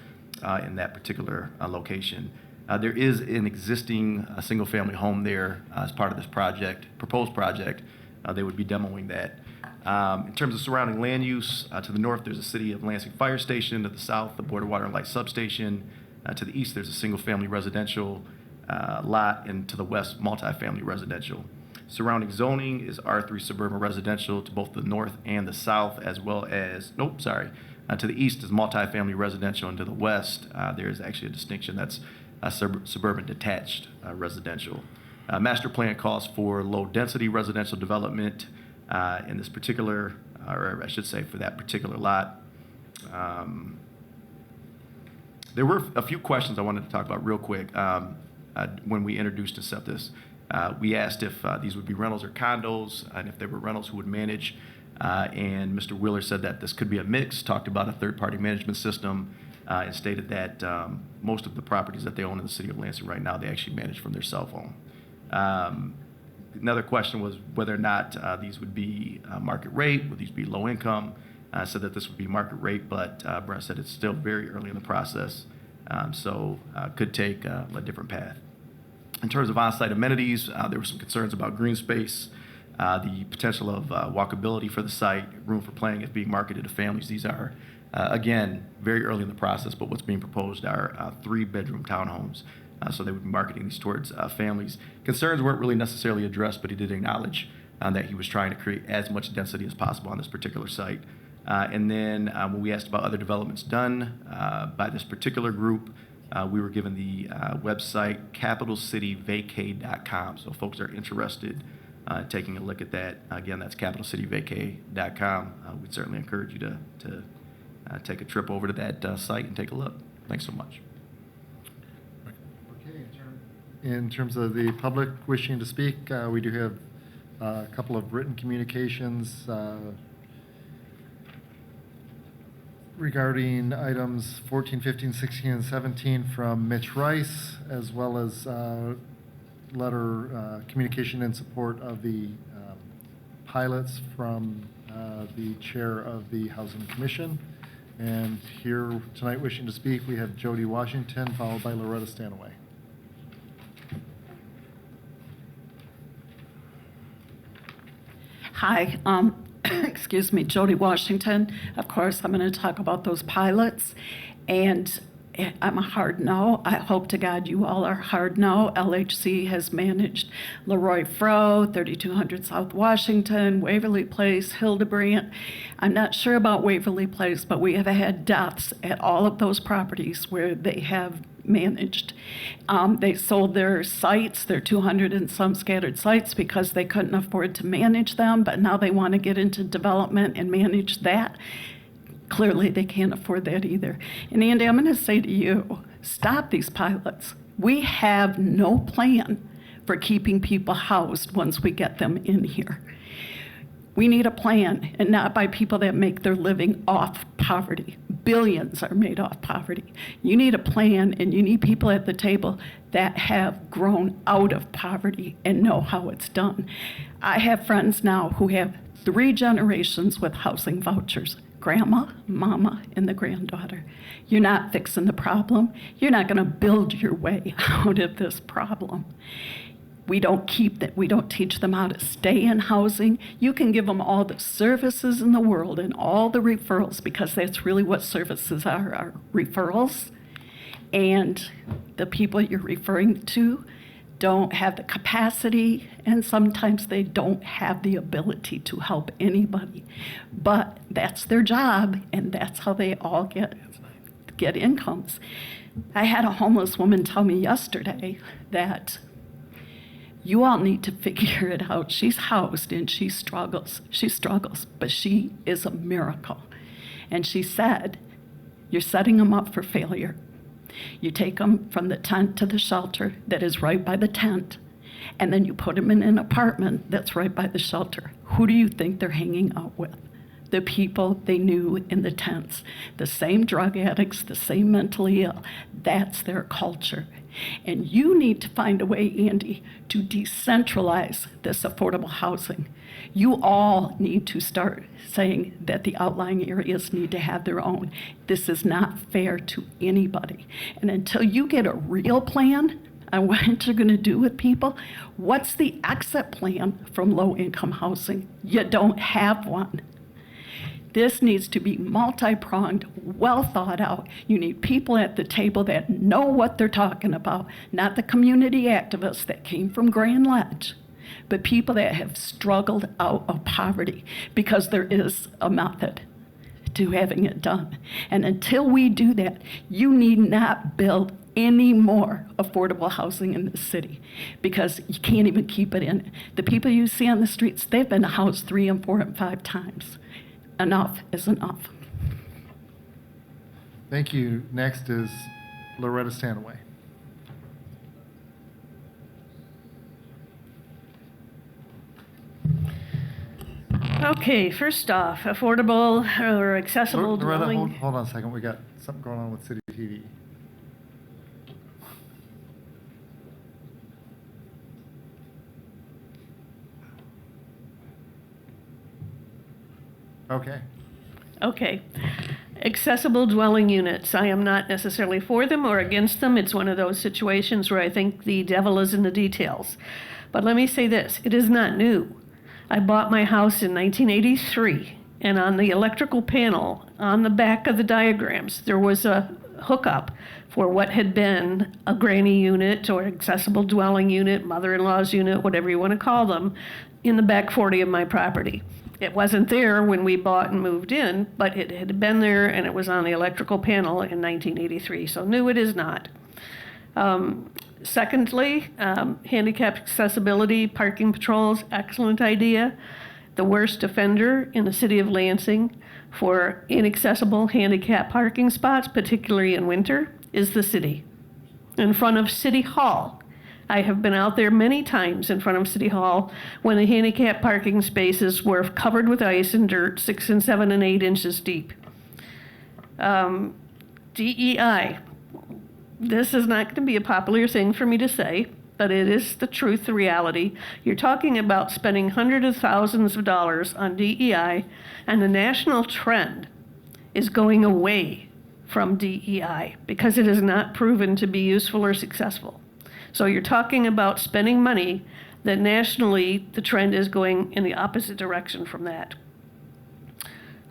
in that particular location. There is an existing single-family home there as part of this project, proposed project. They would be demoing that. In terms of surrounding land use, to the north there's a City of Lansing Fire Station. To the south, the Board of Water and Light Substation. To the east, there's a single-family residential lot, and to the west, multifamily residential. Surrounding zoning is R3 suburban residential to both the north and the south, as well as, to the east is multifamily residential, and to the west, there is actually a distinction that's suburban detached residential. Master plan calls for low-density residential development in this particular, or I should say for that particular lot. There were a few questions I wanted to talk about real quick when we introduced and set this. We asked if these would be rentals or condos, and if they were rentals, who would manage. And Mr. Wheeler said that this could be a mix, talked about a third-party management system, and stated that most of the properties that they own in the City of Lansing right now, they actually manage from their cell phone. Another question was whether or not these would be market rate, would these be low income? Said that this would be market rate, but Brent said it's still very early in the process, so could take a different path. In terms of on-site amenities, there were some concerns about green space, the potential of walkability for the site, room for playing is being marketed to families. These are, again, very early in the process, but what's being proposed are 3-bedroom townhomes So they would be marketing these towards families. Concerns weren't really necessarily addressed, but he did acknowledge that he was trying to create as much density as possible on this particular site. And then when we asked about other developments done by this particular group, we were given the website capitalcityvacay.com. So if folks are interested taking a look at that, again, that's capitalcityvacay.com. We'd certainly encourage you to take a trip over to that site and take a look. Thanks so much. Okay, in terms of the public wishing to speak, we do have a couple of written communications regarding items 14, 15, 16, and 17 from Mitch Rice, as well as letter communication in support of the pilots from the chair of the Housing Commission. And here tonight wishing to speak, we have Jody Washington, followed by Loretta Stanaway. Hi, excuse me, Jody Washington. Of course, I'm going to talk about those pilots. And I'm a hard no. I hope to God you all are hard no. LHC has managed Leroy Fro, 3200 South Washington, Waverly Place, Hildebrandt. I'm not sure about Waverly Place, but we have had deaths at all of those properties where they have managed. They sold their sites, their 200 and some scattered sites, because they couldn't afford to manage them, but now they want to get into development and manage that. Clearly, they can't afford that either. And Andy, I'm going to say to you, stop these pilots. We have no plan for keeping people housed once we get them in here. We need a plan, and not by people that make their living off poverty. Billions are made off poverty. You need a plan, and you need people at the table that have grown out of poverty and know how it's done. I have friends now who have 3 generations with housing vouchers. Grandma, mama, and the granddaughter. You're not fixing the problem. You're not going to build your way out of this problem. We don't teach them how to stay in housing. You can give them all the services in the world and all the referrals, because that's really what services are referrals. And the people you're referring to don't have the capacity, and sometimes they don't have the ability to help anybody. But that's their job, and that's how they all get incomes. I had a homeless woman tell me yesterday that you all need to figure it out. She's housed and she struggles. She struggles, but she is a miracle. And she said, you're setting them up for failure. You take them from the tent to the shelter that is right by the tent, and then you put them in an apartment that's right by the shelter. Who do you think they're hanging out with? The people they knew in the tents. The same drug addicts, the same mentally ill. That's their culture. And you need to find a way, Andy, to decentralize this affordable housing. You all need to start saying that the outlying areas need to have their own. This is not fair to anybody. And until you get a real plan on what you're going to do with people, what's the exit plan from low-income housing? You don't have one. This needs to be multi-pronged, well thought out. You need people at the table that know what they're talking about, not the community activists that came from Grand Ledge, but people that have struggled out of poverty, because there is a method to having it done. And until we do that, you need not build any more affordable housing in this city, because you can't even keep it in. The people you see on the streets, they've been housed 3 and 4 and 5 times. Enough is enough. Thank you. Next is Loretta Stanaway. Okay, first off, affordable or accessible Loretta, dwelling. hold on a second. We got something going on with City TV. Okay. Okay. Accessible dwelling units. I am not necessarily for them or against them. It's one of those situations where I think the devil is in the details. But let me say this, it is not new. I bought my house in 1983, and on the electrical panel, on the back of the diagrams, there was a hookup for what had been a granny unit or accessible dwelling unit, mother-in-law's unit, whatever you want to call them, in the back 40 of my property. It wasn't there when we bought and moved in, but it had been there and it was on the electrical panel in 1983, so no, it is not. Secondly, handicap accessibility, parking patrols, excellent idea. The worst offender in the city of Lansing for inaccessible handicap parking spots, particularly in winter, is the city. In front of City Hall. I have been out there many times in front of City Hall when the handicap parking spaces were covered with ice and dirt 6 and 7 and 8 inches deep. DEI. This is not going to be a popular thing for me to say, but it is the truth, the reality. You're talking about spending hundreds of thousands of dollars on DEI, and the national trend is going away from DEI because it is not proven to be useful or successful. So you're talking about spending money that nationally the trend is going in the opposite direction from that.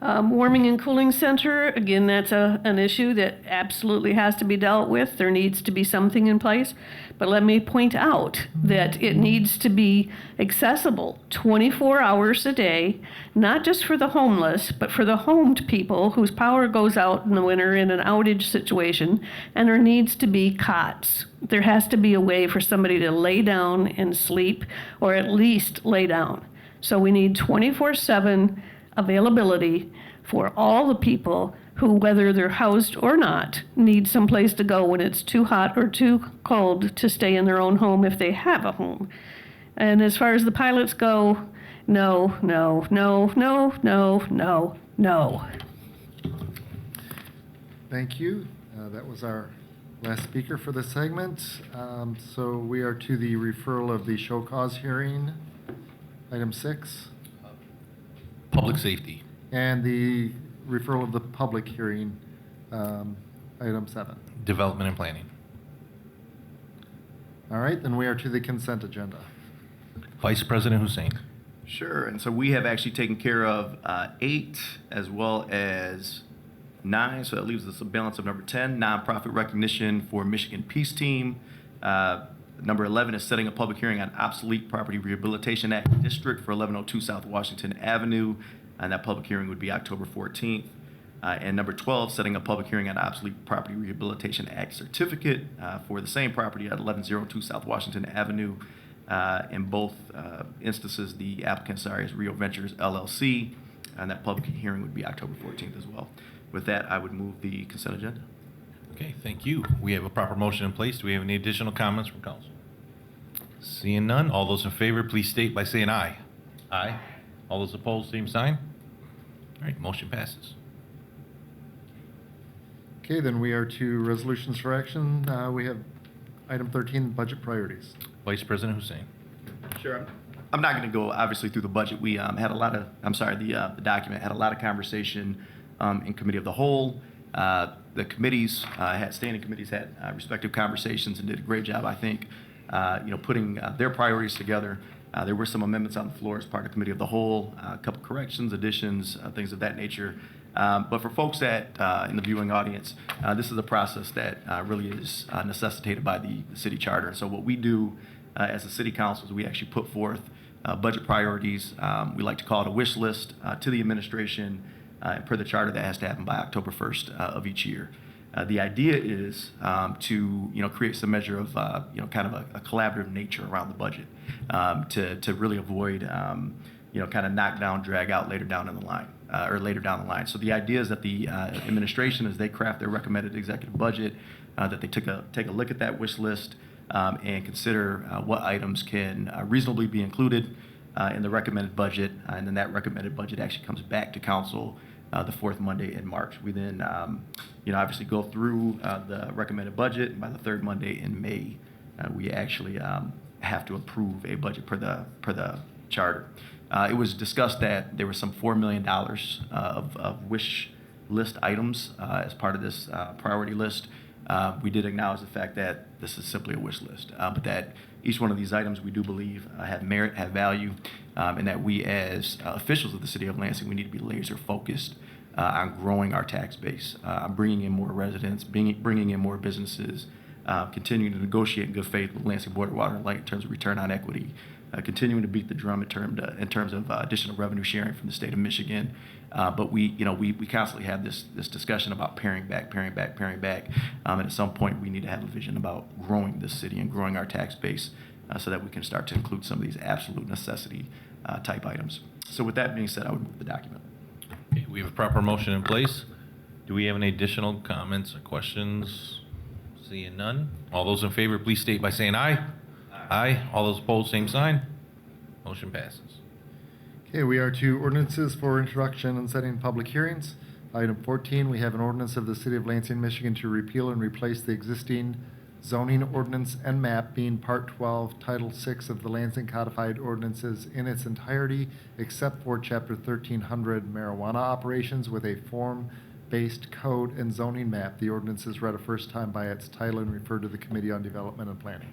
Warming and cooling center, again, that's an issue that absolutely has to be dealt with. There needs to be something in place. But let me point out that it needs to be accessible 24 hours a day, not just for the homeless, but for the homed people whose power goes out in the winter in an outage situation, and there needs to be cots. There has to be a way for somebody to lay down and sleep, or at least lay down. So we need 24/7 availability for all the people who, whether they're housed or not, need some place to go when it's too hot or too cold to stay in their own home if they have a home. And as far as the pilots go, no, no, no, no, no, no, no. Thank you. That was our last speaker for this segment. So we are to the referral of the show cause hearing, item 6. Public safety. And the referral of the public hearing, item 7. Development and planning. All right, then we are to the consent agenda. Vice President Hussein. Sure, and so we have actually taken care of 8 as well as 9, so that leaves us a balance of number 10, nonprofit recognition for Michigan Peace Team. Number 11 is setting a public hearing on obsolete property rehabilitation act district for 1102 South Washington Avenue, and that public hearing would be October 14th. And number 12, setting a public hearing on obsolete property rehabilitation act certificate for the same property at 1102 South Washington Avenue. In both instances, the applicant, is Rio Ventures LLC, and that public hearing would be October 14th as well. With that, I would move the consent agenda. Okay, thank you. We have a proper motion in place. Do we have any additional comments from council? Seeing none, all those in favor, please state by saying aye. Aye. All those opposed, same sign. All right, motion passes. Okay, then we are to resolutions for action. We have item 13, budget priorities. Vice President Hussein. Sure. I'm not going to go obviously through the budget. We had a lot of, the document had a lot of conversation in committee of the whole. The committees standing committees had respective conversations and did a great job, I think, putting their priorities together. There were some amendments on the floor as part of committee of the whole, a couple corrections, additions, things of that nature. But for folks that in the viewing audience, this is a process that really is necessitated by the city charter. So what we do as a city council is we actually put forth budget priorities. We like to call it a wish list to the administration. Per the charter, that has to happen by October 1st of each year. The idea is to create some measure of kind of a collaborative nature around the budget to really avoid kind of knock down, drag out later down in the line or later down the line. So the idea is that the administration, as they craft their recommended executive budget, that they take a look at that wish list and consider what items can reasonably be included in the recommended budget, and then that recommended budget actually comes back to council the 4th Monday in March. We then, obviously go through the recommended budget, and by the 3rd Monday in May, we actually have to approve a budget per the charter. It was discussed that there was some $4 million of wish list items as part of this priority list. We did acknowledge the fact that this is simply a wish list, but that each one of these items we do believe have merit, have value, and that we as officials of the city of Lansing, we need to be laser focused on growing our tax base, bringing in more residents, bringing in more businesses, continuing to negotiate in good faith with Lansing Board of Water and Light in terms of return on equity, continuing to beat the drum in terms of additional revenue sharing from the state of Michigan. But we constantly have this discussion about paring back. And at some point, we need to have a vision about growing this city and growing our tax base so that we can start to include some of these absolute necessity type items. So with that being said, I would move the document. Okay, we have a proper motion in place. Do we have any additional comments or questions? Seeing none. All those in favor, please state by saying aye. Aye. All those opposed, same sign. Motion passes. Okay, we are to ordinances for introduction and setting public hearings. Item 14, we have an ordinance of the City of Lansing, Michigan to repeal and replace the existing zoning ordinance and map being Part 12, Title 6 of the Lansing Codified Ordinances in its entirety, except for Chapter 1300 marijuana operations with a form-based code and zoning map. The ordinance is read a first time by its title and referred to the Committee on Development and Planning.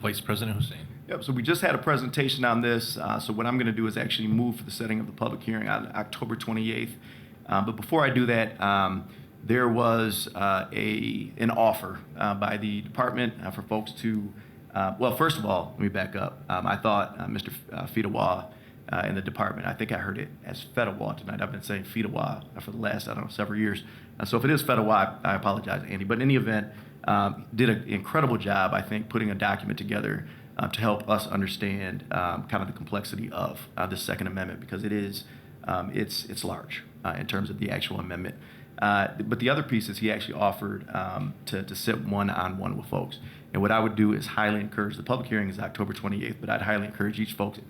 Vice President Hussein. Yep, so we just had a presentation on this. So what I'm going to do is actually move for the setting of the public hearing on October 28th. But before I do that, there was an offer by the department for folks to, well, first of all, let me back up. I thought Mr. Fedawa in the department, I think I heard it as Fedawa tonight. I've been saying Fedawa for the last, I don't know, several years. So if it is Fedawa, I apologize, Andy. But in any event, did an incredible job, I think, putting a document together to help us understand kind of the complexity of this Second Amendment, because it's large in terms of the actual amendment. But the other piece is he actually offered to sit one-on-one with folks. And what I would do is highly encourage, the public hearing is October 28th, but I'd highly encourage each person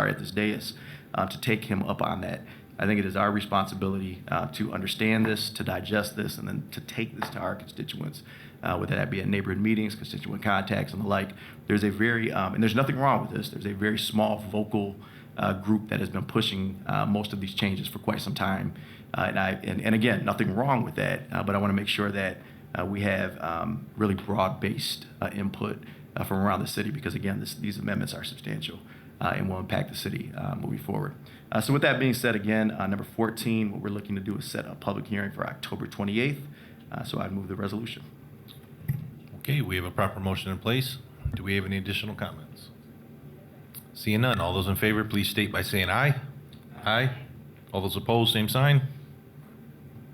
at this dais to take him up on that. I think it is our responsibility to understand this, to digest this, and then to take this to our constituents, whether that be at neighborhood meetings, constituent contacts, and the like. There's a very, and there's nothing wrong with this, there's a very small vocal group that has been pushing most of these changes for quite some time. And again, nothing wrong with that, but I want to make sure that we have really broad-based input from around the city, because again, these amendments are substantial and will impact the city moving forward. So with that being said, again, number 14, what we're looking to do is set a public hearing for October 28th. So I'd move the resolution. Okay, we have a proper motion in place. Do we have any additional comments? Seeing none, all those in favor, please state by saying aye. Aye. All those opposed, same sign.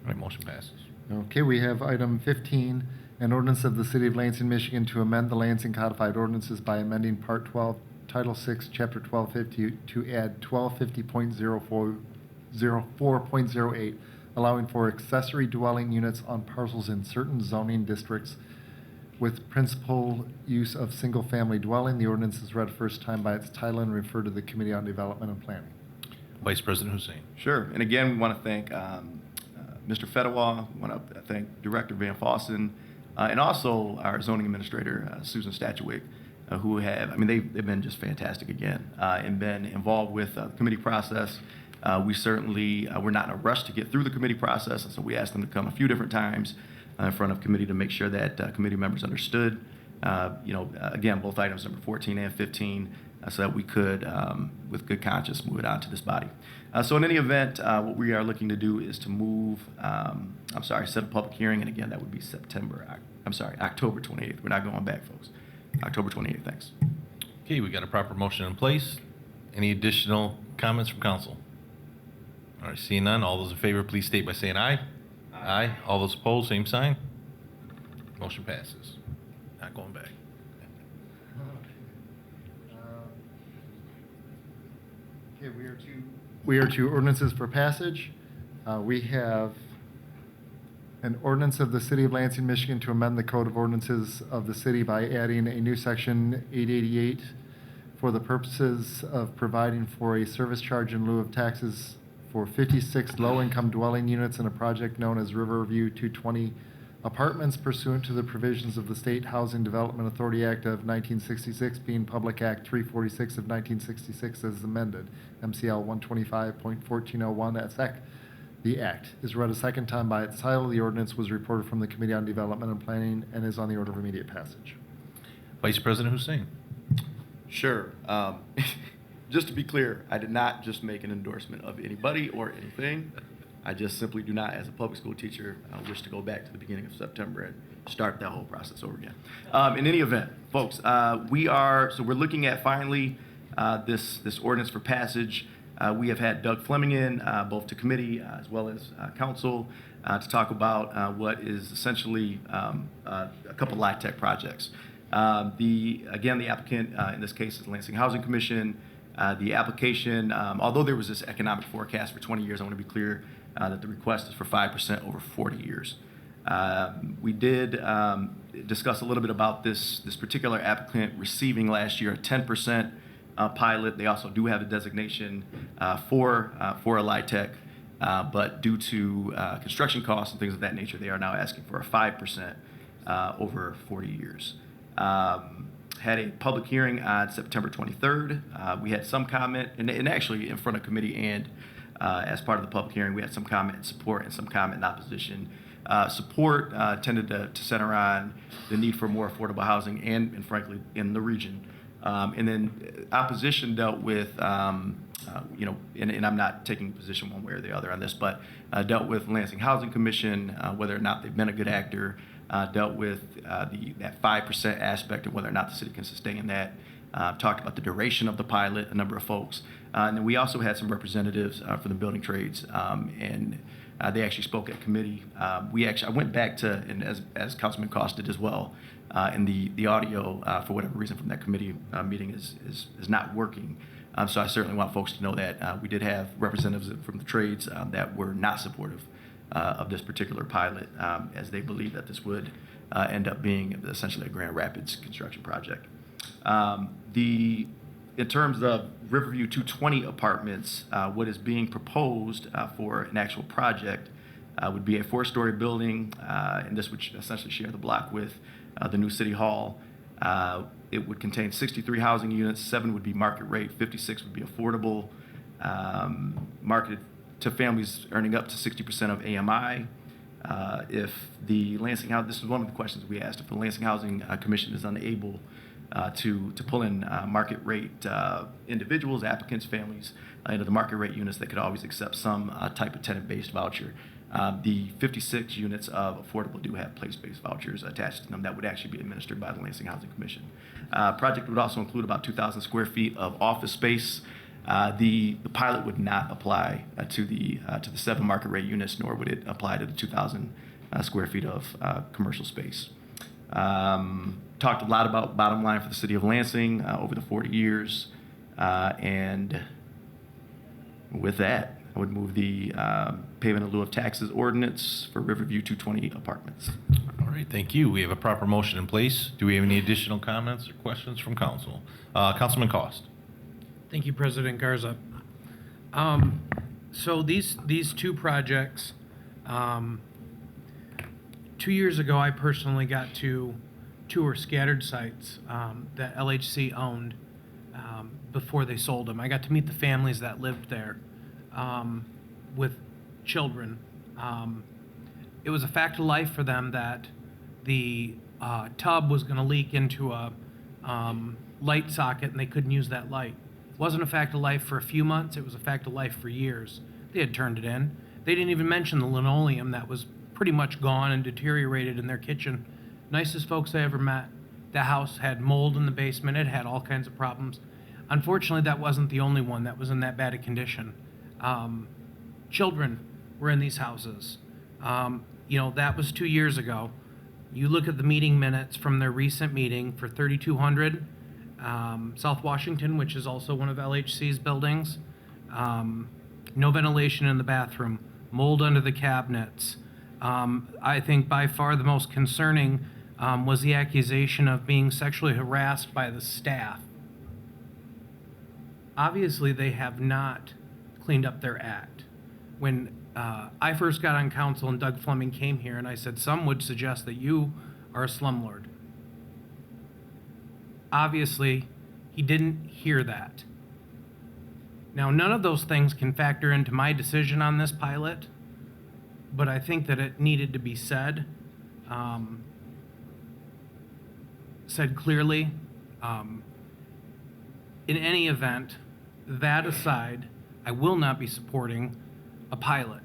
All right, motion passes. Okay, we have item 15, an ordinance of the City of Lansing, Michigan to amend the Lansing Codified Ordinances by amending Part 12, Title 6, Chapter 1250 to add 1250.04.08, allowing for accessory dwelling units on parcels in certain zoning districts with principal use of single-family dwelling. The ordinance is read first time by its title and referred to the Committee on Development and Planning. Vice President Hussein. Sure. And again, we want to thank Mr. Fedawa, we want to thank Director Van Fossen, and also our zoning administrator, Susan Statuick, who have, I mean, they've been just fantastic again and been involved with the committee process. We certainly, we're not in a rush to get through the committee process, and so we asked them to come a few different times in front of committee to make sure that committee members understood, again, both items number 14 and 15, so that we could, with good conscience, move it on to this body. So in any event, what we are looking to do is to move, set a public hearing, and again, that would be October 28th. We're not going back, folks. October 28th, thanks. Okay, we got a proper motion in place. Any additional comments from council? All right, seeing none, all those in favor, please state by saying aye. Aye. All those opposed, same sign. Motion passes. Not going back. Okay, we are to ordinances for passage. We have an ordinance of the City of Lansing, Michigan to amend the Code of Ordinances of the city by adding a new section 888 for the purposes of providing for a service charge in lieu of taxes for 56 low-income dwelling units in a project known as Riverview 220 Apartments pursuant to the provisions of the State Housing Development Authority Act of 1966, being Public Act 346 of 1966 as amended, MCL 125.1401 as sec. The act is read a second time by its title. The ordinance was reported from the Committee on Development and Planning and is on the order of immediate passage. Vice President Hussein. Sure. Just to be clear, I did not just make an endorsement of anybody or anything. I just simply do not, as a public school teacher, wish to go back to the beginning of September and start that whole process over again. In any event, folks, we're looking at finally this ordinance for passage. We have had Doug Fleming in, both to committee as well as council, to talk about what is essentially a couple of LIHTC projects. The applicant in this case is the Lansing Housing Commission. The application, although there was this economic forecast for 20 years, I want to be clear that the request is for 5% over 40 years. We did discuss a little bit about this particular applicant receiving last year a 10% pilot. They also do have a designation for a LIHTC, but due to construction costs and things of that nature, they are now asking for a 5% over 40 years. Had a public hearing on September 23rd. We had some comment, and actually in front of committee and as part of the public hearing, we had some comment in support and some comment in opposition. Support tended to center on the need for more affordable housing and frankly, in the region. And then opposition dealt with, and I'm not taking a position one way or the other on this, but dealt with Lansing Housing Commission, whether or not they've been a good actor, dealt with that 5% aspect of whether or not the city can sustain that, talked about the duration of the pilot, a number of folks. And then we also had some representatives from the building trades, and they actually spoke at committee. I went back to, and as Councilman Cost did as well, and the audio, for whatever reason from that committee meeting is not working. So I certainly want folks to know that we did have representatives from the trades that were not supportive of this particular pilot, as they believe that this would end up being essentially a Grand Rapids construction project. In terms of Riverview 220 apartments, what is being proposed for an actual project would be a 4-story building, and this would essentially share the block with the new City Hall. It would contain 63 housing units, 7 would be market rate, 56 would be affordable, marketed to families earning up to 60% of AMI. If the Lansing Housing, this is one of the questions we asked, if the Lansing Housing Commission is unable to pull in market rate individuals, applicants, families into the market rate units, they could always accept some type of tenant-based voucher. The 56 units of affordable do have place-based vouchers attached to them that would actually be administered by the Lansing Housing Commission. Project would also include about 2,000 square feet of office space. The pilot would not apply to the 7 market rate units, nor would it apply to the 2,000 square feet of commercial space. Talked a lot about bottom line for the city of Lansing over the 40 years. And with that, I would move the payment in lieu of taxes ordinance for Riverview 220 apartments. All right, thank you. We have a proper motion in place. Do we have any additional comments or questions from council? Councilman Cost. Thank you, President Garza. So these two projects, 2 years ago, I personally got to tour scattered sites that LHC owned before they sold them. I got to meet the families that lived there with children. It was a fact of life for them that the tub was going to leak into a light socket and they couldn't use that light. It wasn't a fact of life for a few months, it was a fact of life for years. They had turned it in. They didn't even mention the linoleum that was pretty much gone and deteriorated in their kitchen. Nicest folks I ever met. The house had mold in the basement, it had all kinds of problems. Unfortunately, that wasn't the only one that was in that bad a condition. Children were in these houses. That was 2 years ago. You look at the meeting minutes from their recent meeting for 3200 South Washington, which is also one of LHC's buildings. No ventilation in the bathroom, mold under the cabinets. I think by far the most concerning was the accusation of being sexually harassed by the staff. Obviously, they have not cleaned up their act. When I first got on council and Doug Fleming came here, and I said, some would suggest that you are a slumlord. Obviously, he didn't hear that. Now, none of those things can factor into my decision on this pilot, but I think that it needed to be said, said clearly. In any event, that aside, I will not be supporting a pilot.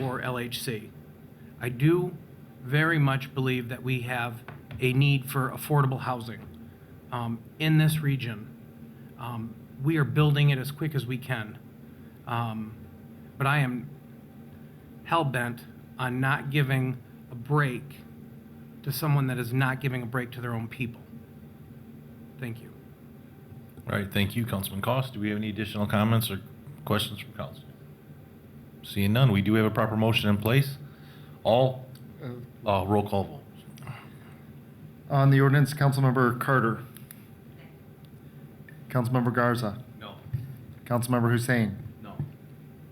for LHC. I do very much believe that we have a need for affordable housing in this region. We are building it as quick as we can. But I am hell-bent on not giving a break to someone that is not giving a break to their own people. Thank you. All right, thank you, Councilman Cost. Do we have any additional comments or questions from council? Seeing none, we do have a proper motion in place. All, roll call vote. On the ordinance, Councilmember Carter. Councilmember Garza. No. Councilmember Hussein. No.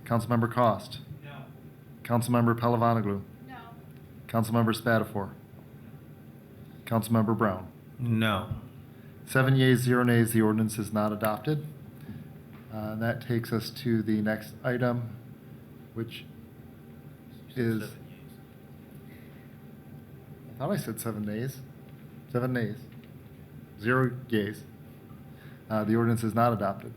Councilmember Cost. No. Councilmember Palavanoglu. No. Councilmember Spatafor. Councilmember Brown. No. 7 yeas, 0 nays, the ordinance is not adopted. That takes us to the next item, which is, I thought I said 7 nays. 7 nays. 0 yeas. The ordinance is not adopted.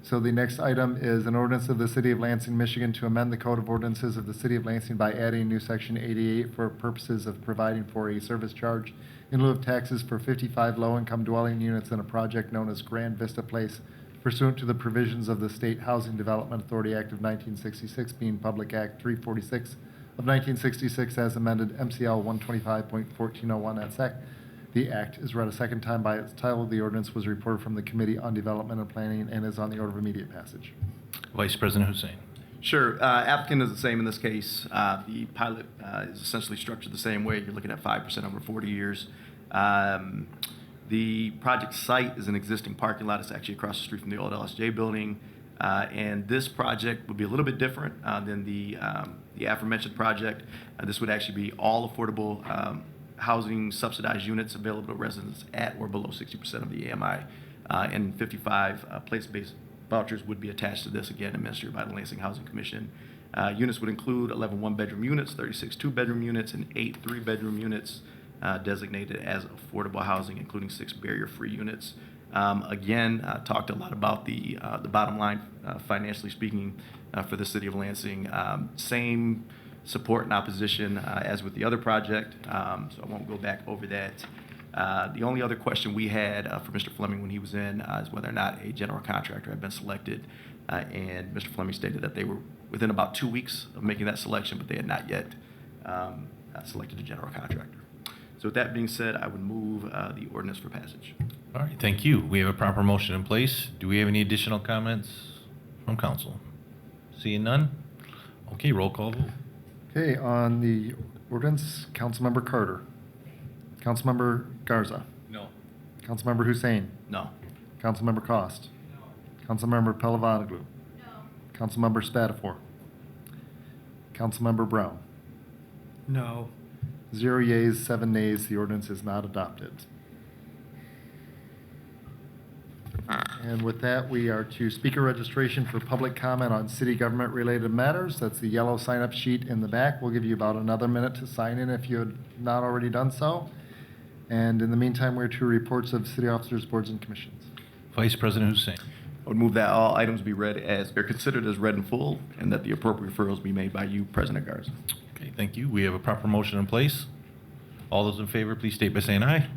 So the next item is an ordinance of the City of Lansing, Michigan to amend the Code of Ordinances of the City of Lansing by adding a new section 88 for purposes of providing for a service charge in lieu of taxes for 55 low-income dwelling units in a project known as Grand Vista Place pursuant to the provisions of the State Housing Development Authority Act of 1966, being Public Act 346 of 1966 as amended, MCL 125.1401 at sec. The act is read a second time by its title. The ordinance was reported from the Committee on Development and Planning and is on the order of immediate passage. Vice President Hussein. Sure. Applicant is the same in this case. The pilot is essentially structured the same way. You're looking at 5% over 40 years. The project site is an existing parking lot. It's actually across the street from the old LSJ building. And this project would be a little bit different than the aforementioned project. This would actually be all affordable housing subsidized units available to residents at or below 60% of the AMI. And 55 place-based vouchers would be attached to this, again, administered by the Lansing Housing Commission. Units would include 11 one-bedroom units, 36 two-bedroom units, and 8 three-bedroom units designated as affordable housing, including 6 barrier-free units. Again, talked a lot about the bottom line, financially speaking, for the City of Lansing. Same support and opposition as with the other project, so I won't go back over that. The only other question we had for Mr. Fleming when he was in is whether or not a general contractor had been selected, and Mr. Fleming stated that they were within about 2 weeks of making that selection, but they had not yet selected a general contractor. So with that being said, I would move the ordinance for passage. All right, thank you. We have a proper motion in place. Do we have any additional comments from council? Seeing none? Okay, roll call vote. Okay, on the ordinance, Councilmember Carter. Councilmember Garza. No. Councilmember Hussein. No. Councilmember Cost. No. Councilmember Palavanoglu. No. Councilmember Spatafor. Councilmember Brown. No. 0 yeas, 7 nays, the ordinance is not adopted. And with that, we are to speaker registration for public comment on city government related matters. That's the yellow sign-up sheet in the back. We'll give you about another minute to sign in if you had not already done so. And in the meantime, we're to reports of city officers, boards, and commissions. Vice President Hussein. I would move that all items be read as, or considered as read in full, and that the appropriate referrals be made by you, President Garza. Okay, thank you. We have a proper motion in place. All those in favor, please state by saying aye.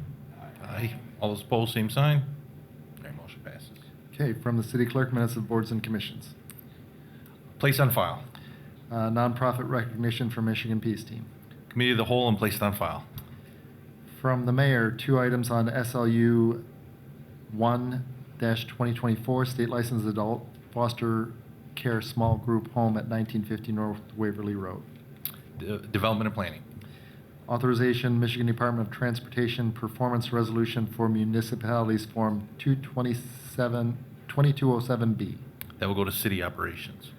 Aye. All those opposed, same sign. Okay, motion passes. Okay, from the city clerk, minutes of boards and commissions. Placed on file. Nonprofit recognition for Michigan Peace Team. Committee of the Whole and placed on file. From the mayor, 2 items on SLU 1-2024, state licensed adult foster care small group home at 1950 North Waverly Road. Development and Planning. Authorization, Michigan Department of Transportation Performance Resolution for Municipalities Form 2207B. That will go to City Operations.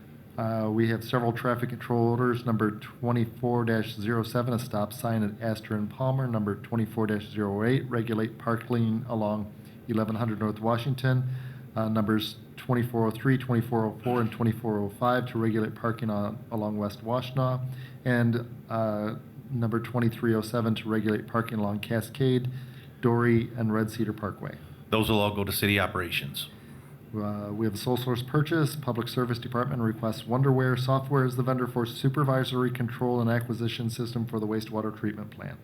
We have several traffic control orders. Number 24-07, a stop sign at Astor and Palmer. Number 24-08, regulate parking along 1100 North Washington. Numbers 2403, 2404, and 2405 to regulate parking along West Washtenaw. And number 2307 to regulate parking along Cascade, Dory, and Red Cedar Parkway. Those will all go to City Operations. We have a sole source purchase. Public Service Department requests Wonderware Software as the vendor for supervisory control and acquisition system for the wastewater treatment plant.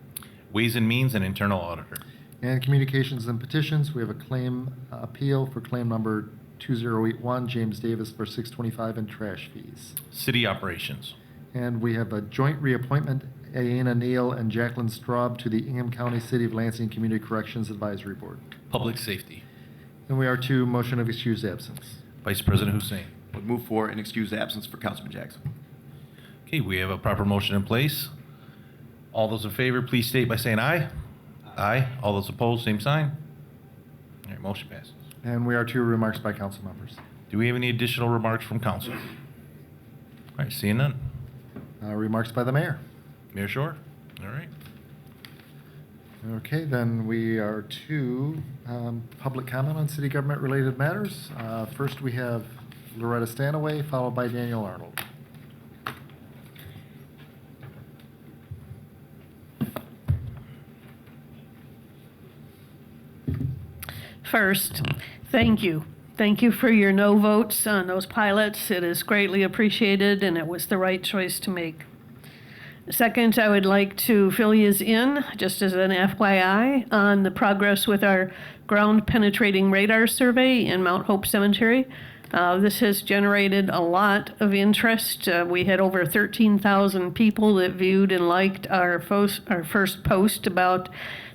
Ways and Means and Internal Auditor. And communications and petitions, we have a claim appeal for claim number 2081, James Davis for $625 in trash fees. City Operations. And we have a joint reappointment, Ayanna Neal and Jacqueline Straub to the Ingham County City of Lansing Community Corrections Advisory Board. Public Safety. And we are to motion of excused absence. Vice President Hussein. Would move for an excused absence for Councilman Jackson. Okay, we have a proper motion in place. All those in favor, please state by saying aye. Aye. All those opposed, same sign. All right, motion passes. And we are to remarks by council members. Do we have any additional remarks from council? All right, seeing none. Remarks by the mayor. Mayor Shore? All right. Okay, then we are to public comment on city government related matters. First, we have Loretta Stanaway, followed by Daniel Arnold. First, thank you. Thank you for your no votes on those pilots. It is greatly appreciated, and it was the right choice to make. Second, I would like to fill you in, just as an FYI, on the progress with our ground penetrating radar survey in Mount Hope Cemetery. This has generated a lot of interest. We had over 13,000 people that viewed and liked our first post about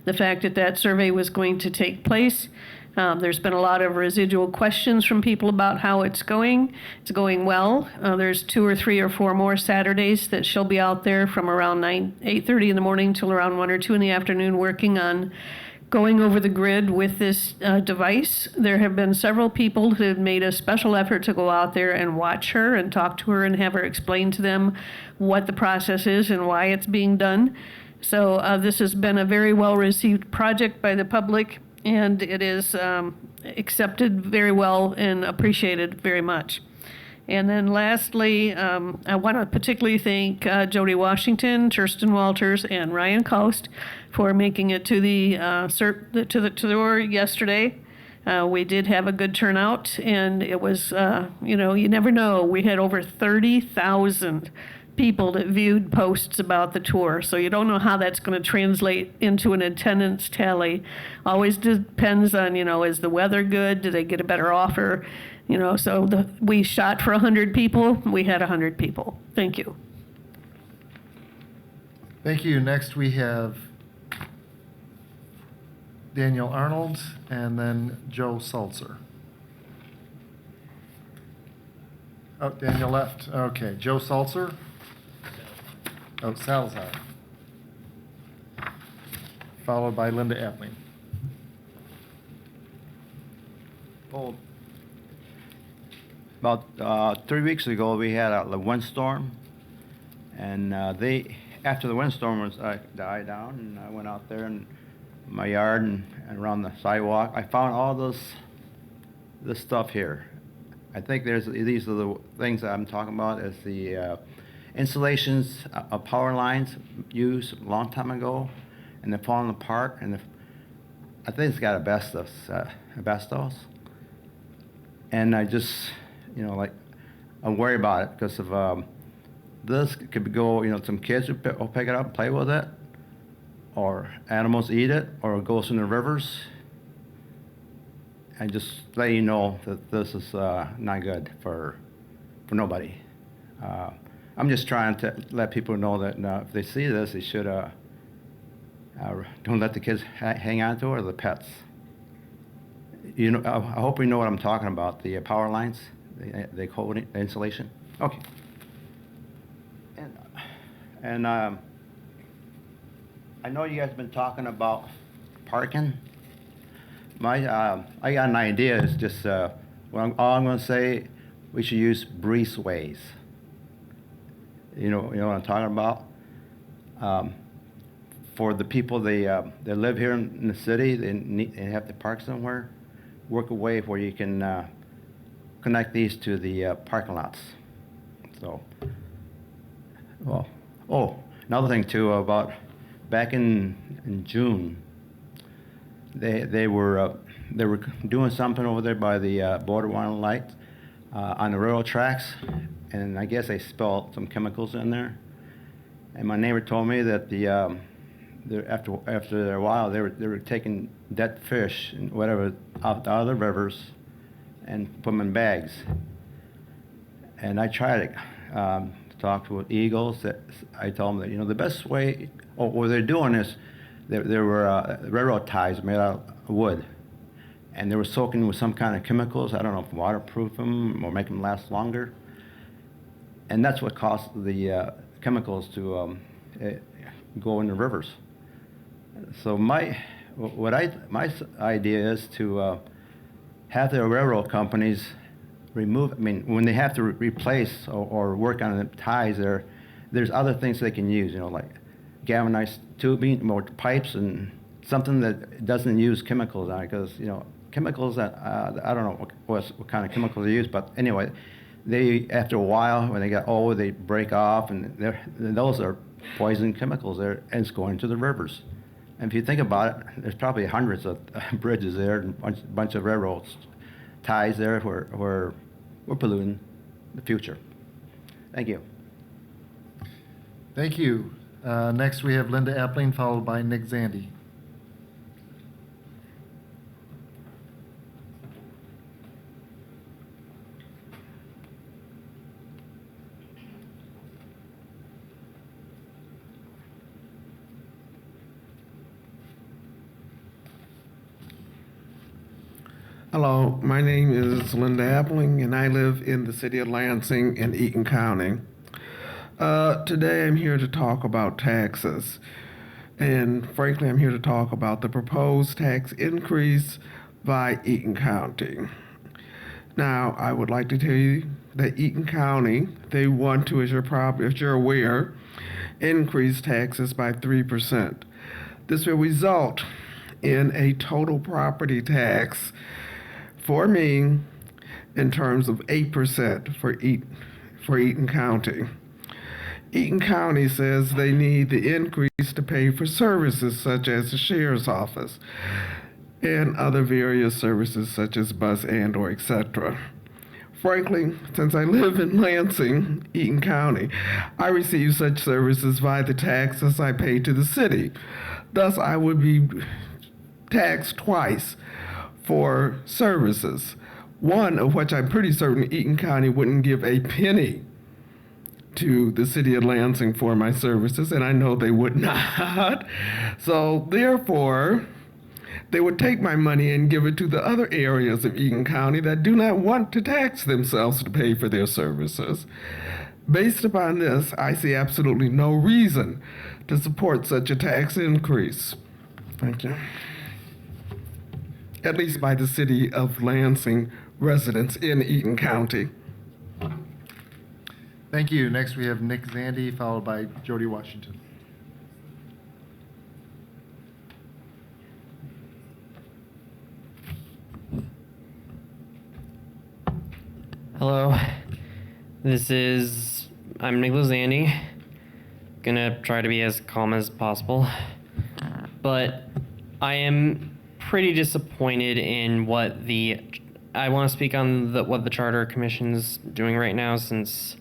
the fact that that survey was going to take place. There's been a lot of residual questions from people about how it's going. It's going well. There's 2 or 3 or 4 more Saturdays that she'll be out there from around 8:30 in the morning till around 1 or 2 in the afternoon working on going over the grid with this device. There have been several people who have made a special effort to go out there and watch her and talk to her and have her explain to them what the process is and why it's being done. So this has been a very well-received project by the public, and it is accepted very well and appreciated very much. And then lastly, I want to particularly thank Jody Washington, Kirsten Walters, and Ryan Coast for making it to the tour yesterday. We did have a good turnout, and it was, you never know. We had over 30,000 people that viewed posts about the tour, so you don't know how that's going to translate into an attendance tally. Always depends on, is the weather good? Do they get a better offer? So we shot for 100 people. We had 100 people. Thank you. Thank you. Next, we have Daniel Arnold and then Joe Salzer. Oh, Daniel left. Okay, Joe Salzer. Oh, Salazar. Followed by Linda Appling. Well, about 3 weeks ago, we had a windstorm, and after the windstorm was died down, and I went out there in my yard and around the sidewalk. I found all this stuff here. I think these are the things that I'm talking about is the installations of power lines used a long time ago, and they're falling apart, and I think it's got asbestos. And I just, I'm worried about it because of this could go, some kids will pick it up and play with it, or animals eat it, or it goes in the rivers. And just let you know that this is not good for nobody. I'm just trying to let people know that if they see this, they should don't let the kids hang on to it or the pets. I hope you know what I'm talking about, the power lines, the insulation. Okay. And I know you guys have been talking about parking. I got an idea. It's just all I'm going to say. We should use breezeways. You know what I'm talking about. For the people that live here in the city, they have to park somewhere. Work a way where you can connect these to the parking lots. So, another thing too about back in June. They were they were doing something over there by the borderline light on the railroad tracks, and I guess they spilled some chemicals in there. And my neighbor told me that after a while they were taking dead fish and whatever out of the rivers and put them in bags. And I tried to talk with Eagles. That I told them that the best way, or what they're doing is there were railroad ties made out of wood, and they were soaking with some kind of chemicals. I don't know if waterproof them or make them last longer. And that's what caused the chemicals to go in the rivers. So my idea is to have the railroad companies remove. I mean, when they have to replace or work on the ties, there's other things they can use. Like galvanized tubing, more pipes, and something that doesn't use chemicals on it. Because chemicals that I don't know what kind of chemicals they use, but anyway, they after a while when they get old, they break off, and those are poison chemicals there, and it's going to the rivers. And if you think about it, there's probably hundreds of bridges there and a bunch of railroads ties there where we're polluting the future. Thank you. Thank you. Next, we have Linda Appling, followed by Nick Zandy. Hello, my name is Linda Appling, and I live in the city of Lansing in Eaton County. Today I'm here to talk about taxes, and frankly I'm here to talk about the proposed tax increase by Eaton County. Now, I would like to tell you that Eaton County, they want to, as you're aware, increase taxes by 3%. This will result in a total property tax for me in terms of 8% for Eaton County. Eaton County says they need the increase to pay for services such as the sheriff's office and other various services such as bus and/or etc. Frankly, since I live in Lansing, Eaton County, I receive such services via the taxes I pay to the city. Thus, I would be taxed twice for services, one of which I'm pretty certain Eaton County wouldn't give a penny to the city of Lansing for my services, and I know they would not. So therefore, they would take my money and give it to the other areas of Eaton County that do not want to tax themselves to pay for their services. Based upon this, I see absolutely no reason to support such a tax increase. Thank you. At least by the city of Lansing residents in Eaton County. Thank you. Next, we have Nick Zandy, followed by Jody Washington. Hello, I'm Nick Zandy. Gonna try to be as calm as possible, but I am pretty disappointed in I want to speak on what the Charter Commission's doing right now, since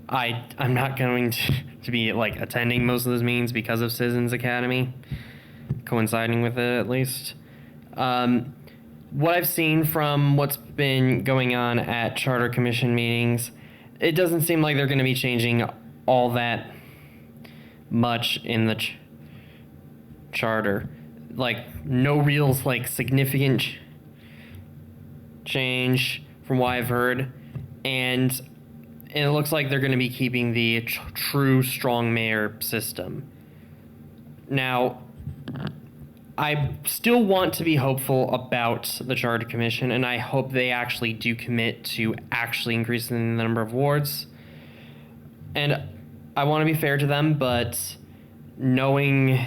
I'm not going to be attending most of those meetings because of Citizens Academy, coinciding with it at least. What I've seen from what's been going on at Charter Commission meetings, it doesn't seem like they're going to be changing all that much in the charter. No real significant change from what I've heard, and it looks like they're going to be keeping the true strong mayor system. Now, I still want to be hopeful about the Charter Commission, and I hope they actually do commit to actually increasing the number of wards. And I want to be fair to them, but knowing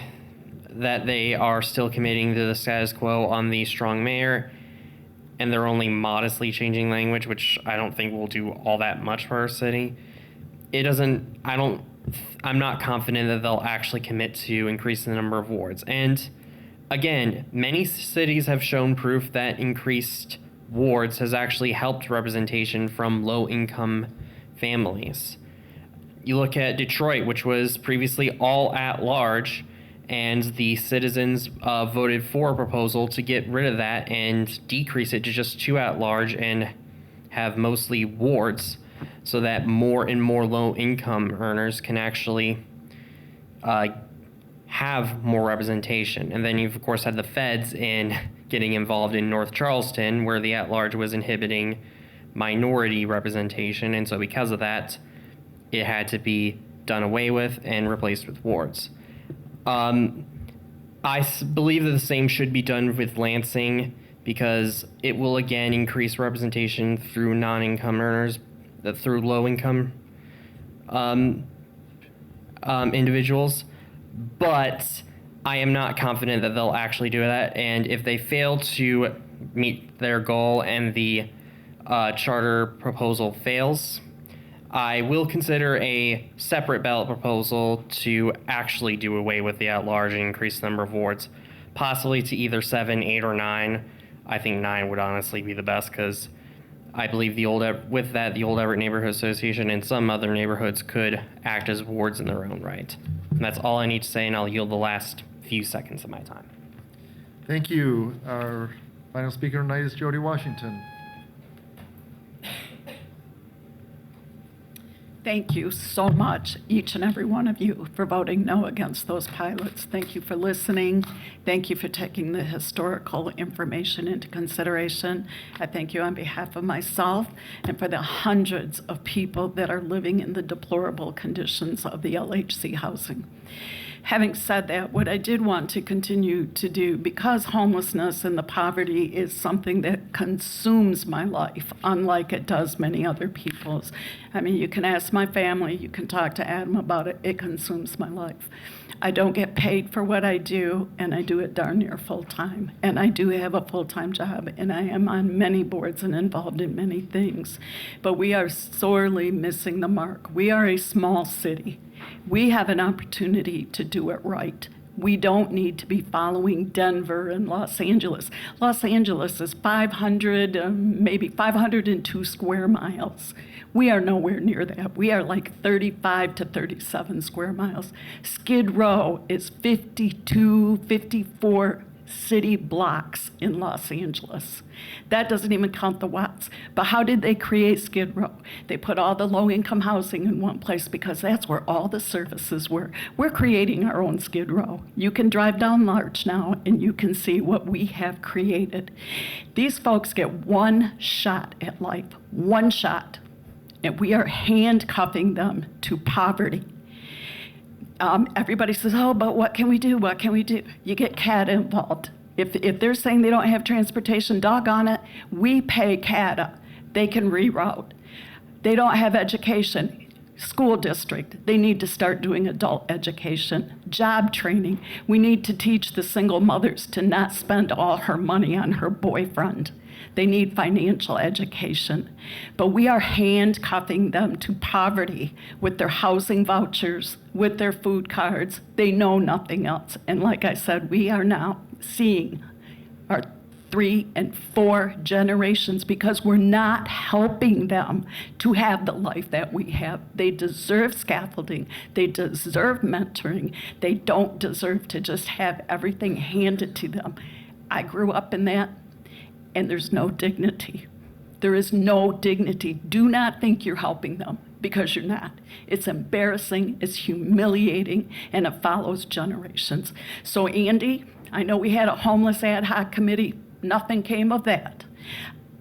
that they are still committing to the status quo on the strong mayor, and they're only modestly changing language, which I don't think will do all that much for our city, I'm not confident that they'll actually commit to increasing the number of wards. And again, many cities have shown proof that increased wards has actually helped representation from low-income families. You look at Detroit, which was previously all at large, and the citizens voted for a proposal to get rid of that and decrease it to just 2 at large and have mostly wards, so that more and more low-income earners can actually have more representation. And then you've, of course, had the feds getting involved in North Charleston, where the at-large was inhibiting minority representation, and so because of that, it had to be done away with and replaced with wards. Believe that the same should be done with Lansing, because it will again increase representation through non-income earners, through low-income individuals, but I am not confident that they'll actually do that, and if they fail to meet their goal and the charter proposal fails, I will consider a separate ballot proposal to actually do away with the at-large and increase the number of wards, possibly to either 7, 8, or 9. I think 9 would honestly be the best, because I believe the Old Everett Neighborhood Association and some other neighborhoods could act as wards in their own right. And that's all I need to say, and I'll yield the last few seconds of my time. Thank you. Our final speaker tonight is Jody Washington. Thank you so much, each and every one of you, for voting no against those pilots. Thank you for listening. Thank you for taking the historical information into consideration. I thank you on behalf of myself and for the hundreds of people that are living in the deplorable conditions of the LHC housing. Having said that, what I did want to continue to do, because homelessness and the poverty is something that consumes my life, unlike it does many other people's. I mean, you can ask my family, you can talk to Adam about it, it consumes my life. I don't get paid for what I do, and I do it darn near full-time. And I do have a full-time job, and I am on many boards and involved in many things. But we are sorely missing the mark. We are a small city. We have an opportunity to do it right. We don't need to be following Denver and Los Angeles. Los Angeles is 502 square miles. We are nowhere near that. We are like 35 to 37 square miles. Skid Row is 52, 54 city blocks in Los Angeles. That doesn't even count the watts. But how did they create Skid Row? They put all the low-income housing in one place because that's where all the services were. We're creating our own Skid Row. You can drive down Larch now and you can see what we have created. These folks get one shot at life, one shot, and we are handcuffing them to poverty. Everybody says, oh, but what can we do? What can we do? You get CADA involved. If they're saying they don't have transportation, doggone it, we pay CADA. They can reroute. They don't have education. School district, they need to start doing adult education, job training. We need to teach the single mothers to not spend all her money on her boyfriend. They need financial education. But we are handcuffing them to poverty with their housing vouchers, with their food cards. They know nothing else. And like I said, we are now seeing our 3 and 4 generations because we're not helping them to have the life that we have. They deserve scaffolding. They deserve mentoring. They don't deserve to just have everything handed to them. I grew up in that, and there's no dignity. There is no dignity. Do not think you're helping them, because you're not. It's embarrassing, it's humiliating, and it follows generations. So Andy, I know we had a homeless ad hoc committee. Nothing came of that.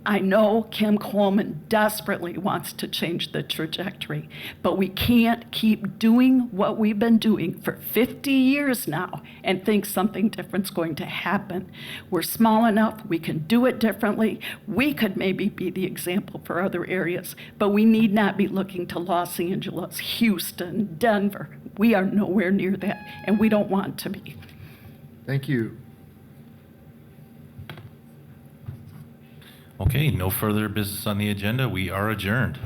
I know Kim Coleman desperately wants to change the trajectory, but we can't keep doing what we've been doing for 50 years now and think something different's going to happen. We're small enough, we can do it differently. We could maybe be the example for other areas, but we need not be looking to Los Angeles, Houston, Denver. We are nowhere near that, and we don't want to be. Thank you. Okay, no further business on the agenda. We are adjourned.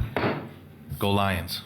Go Lions.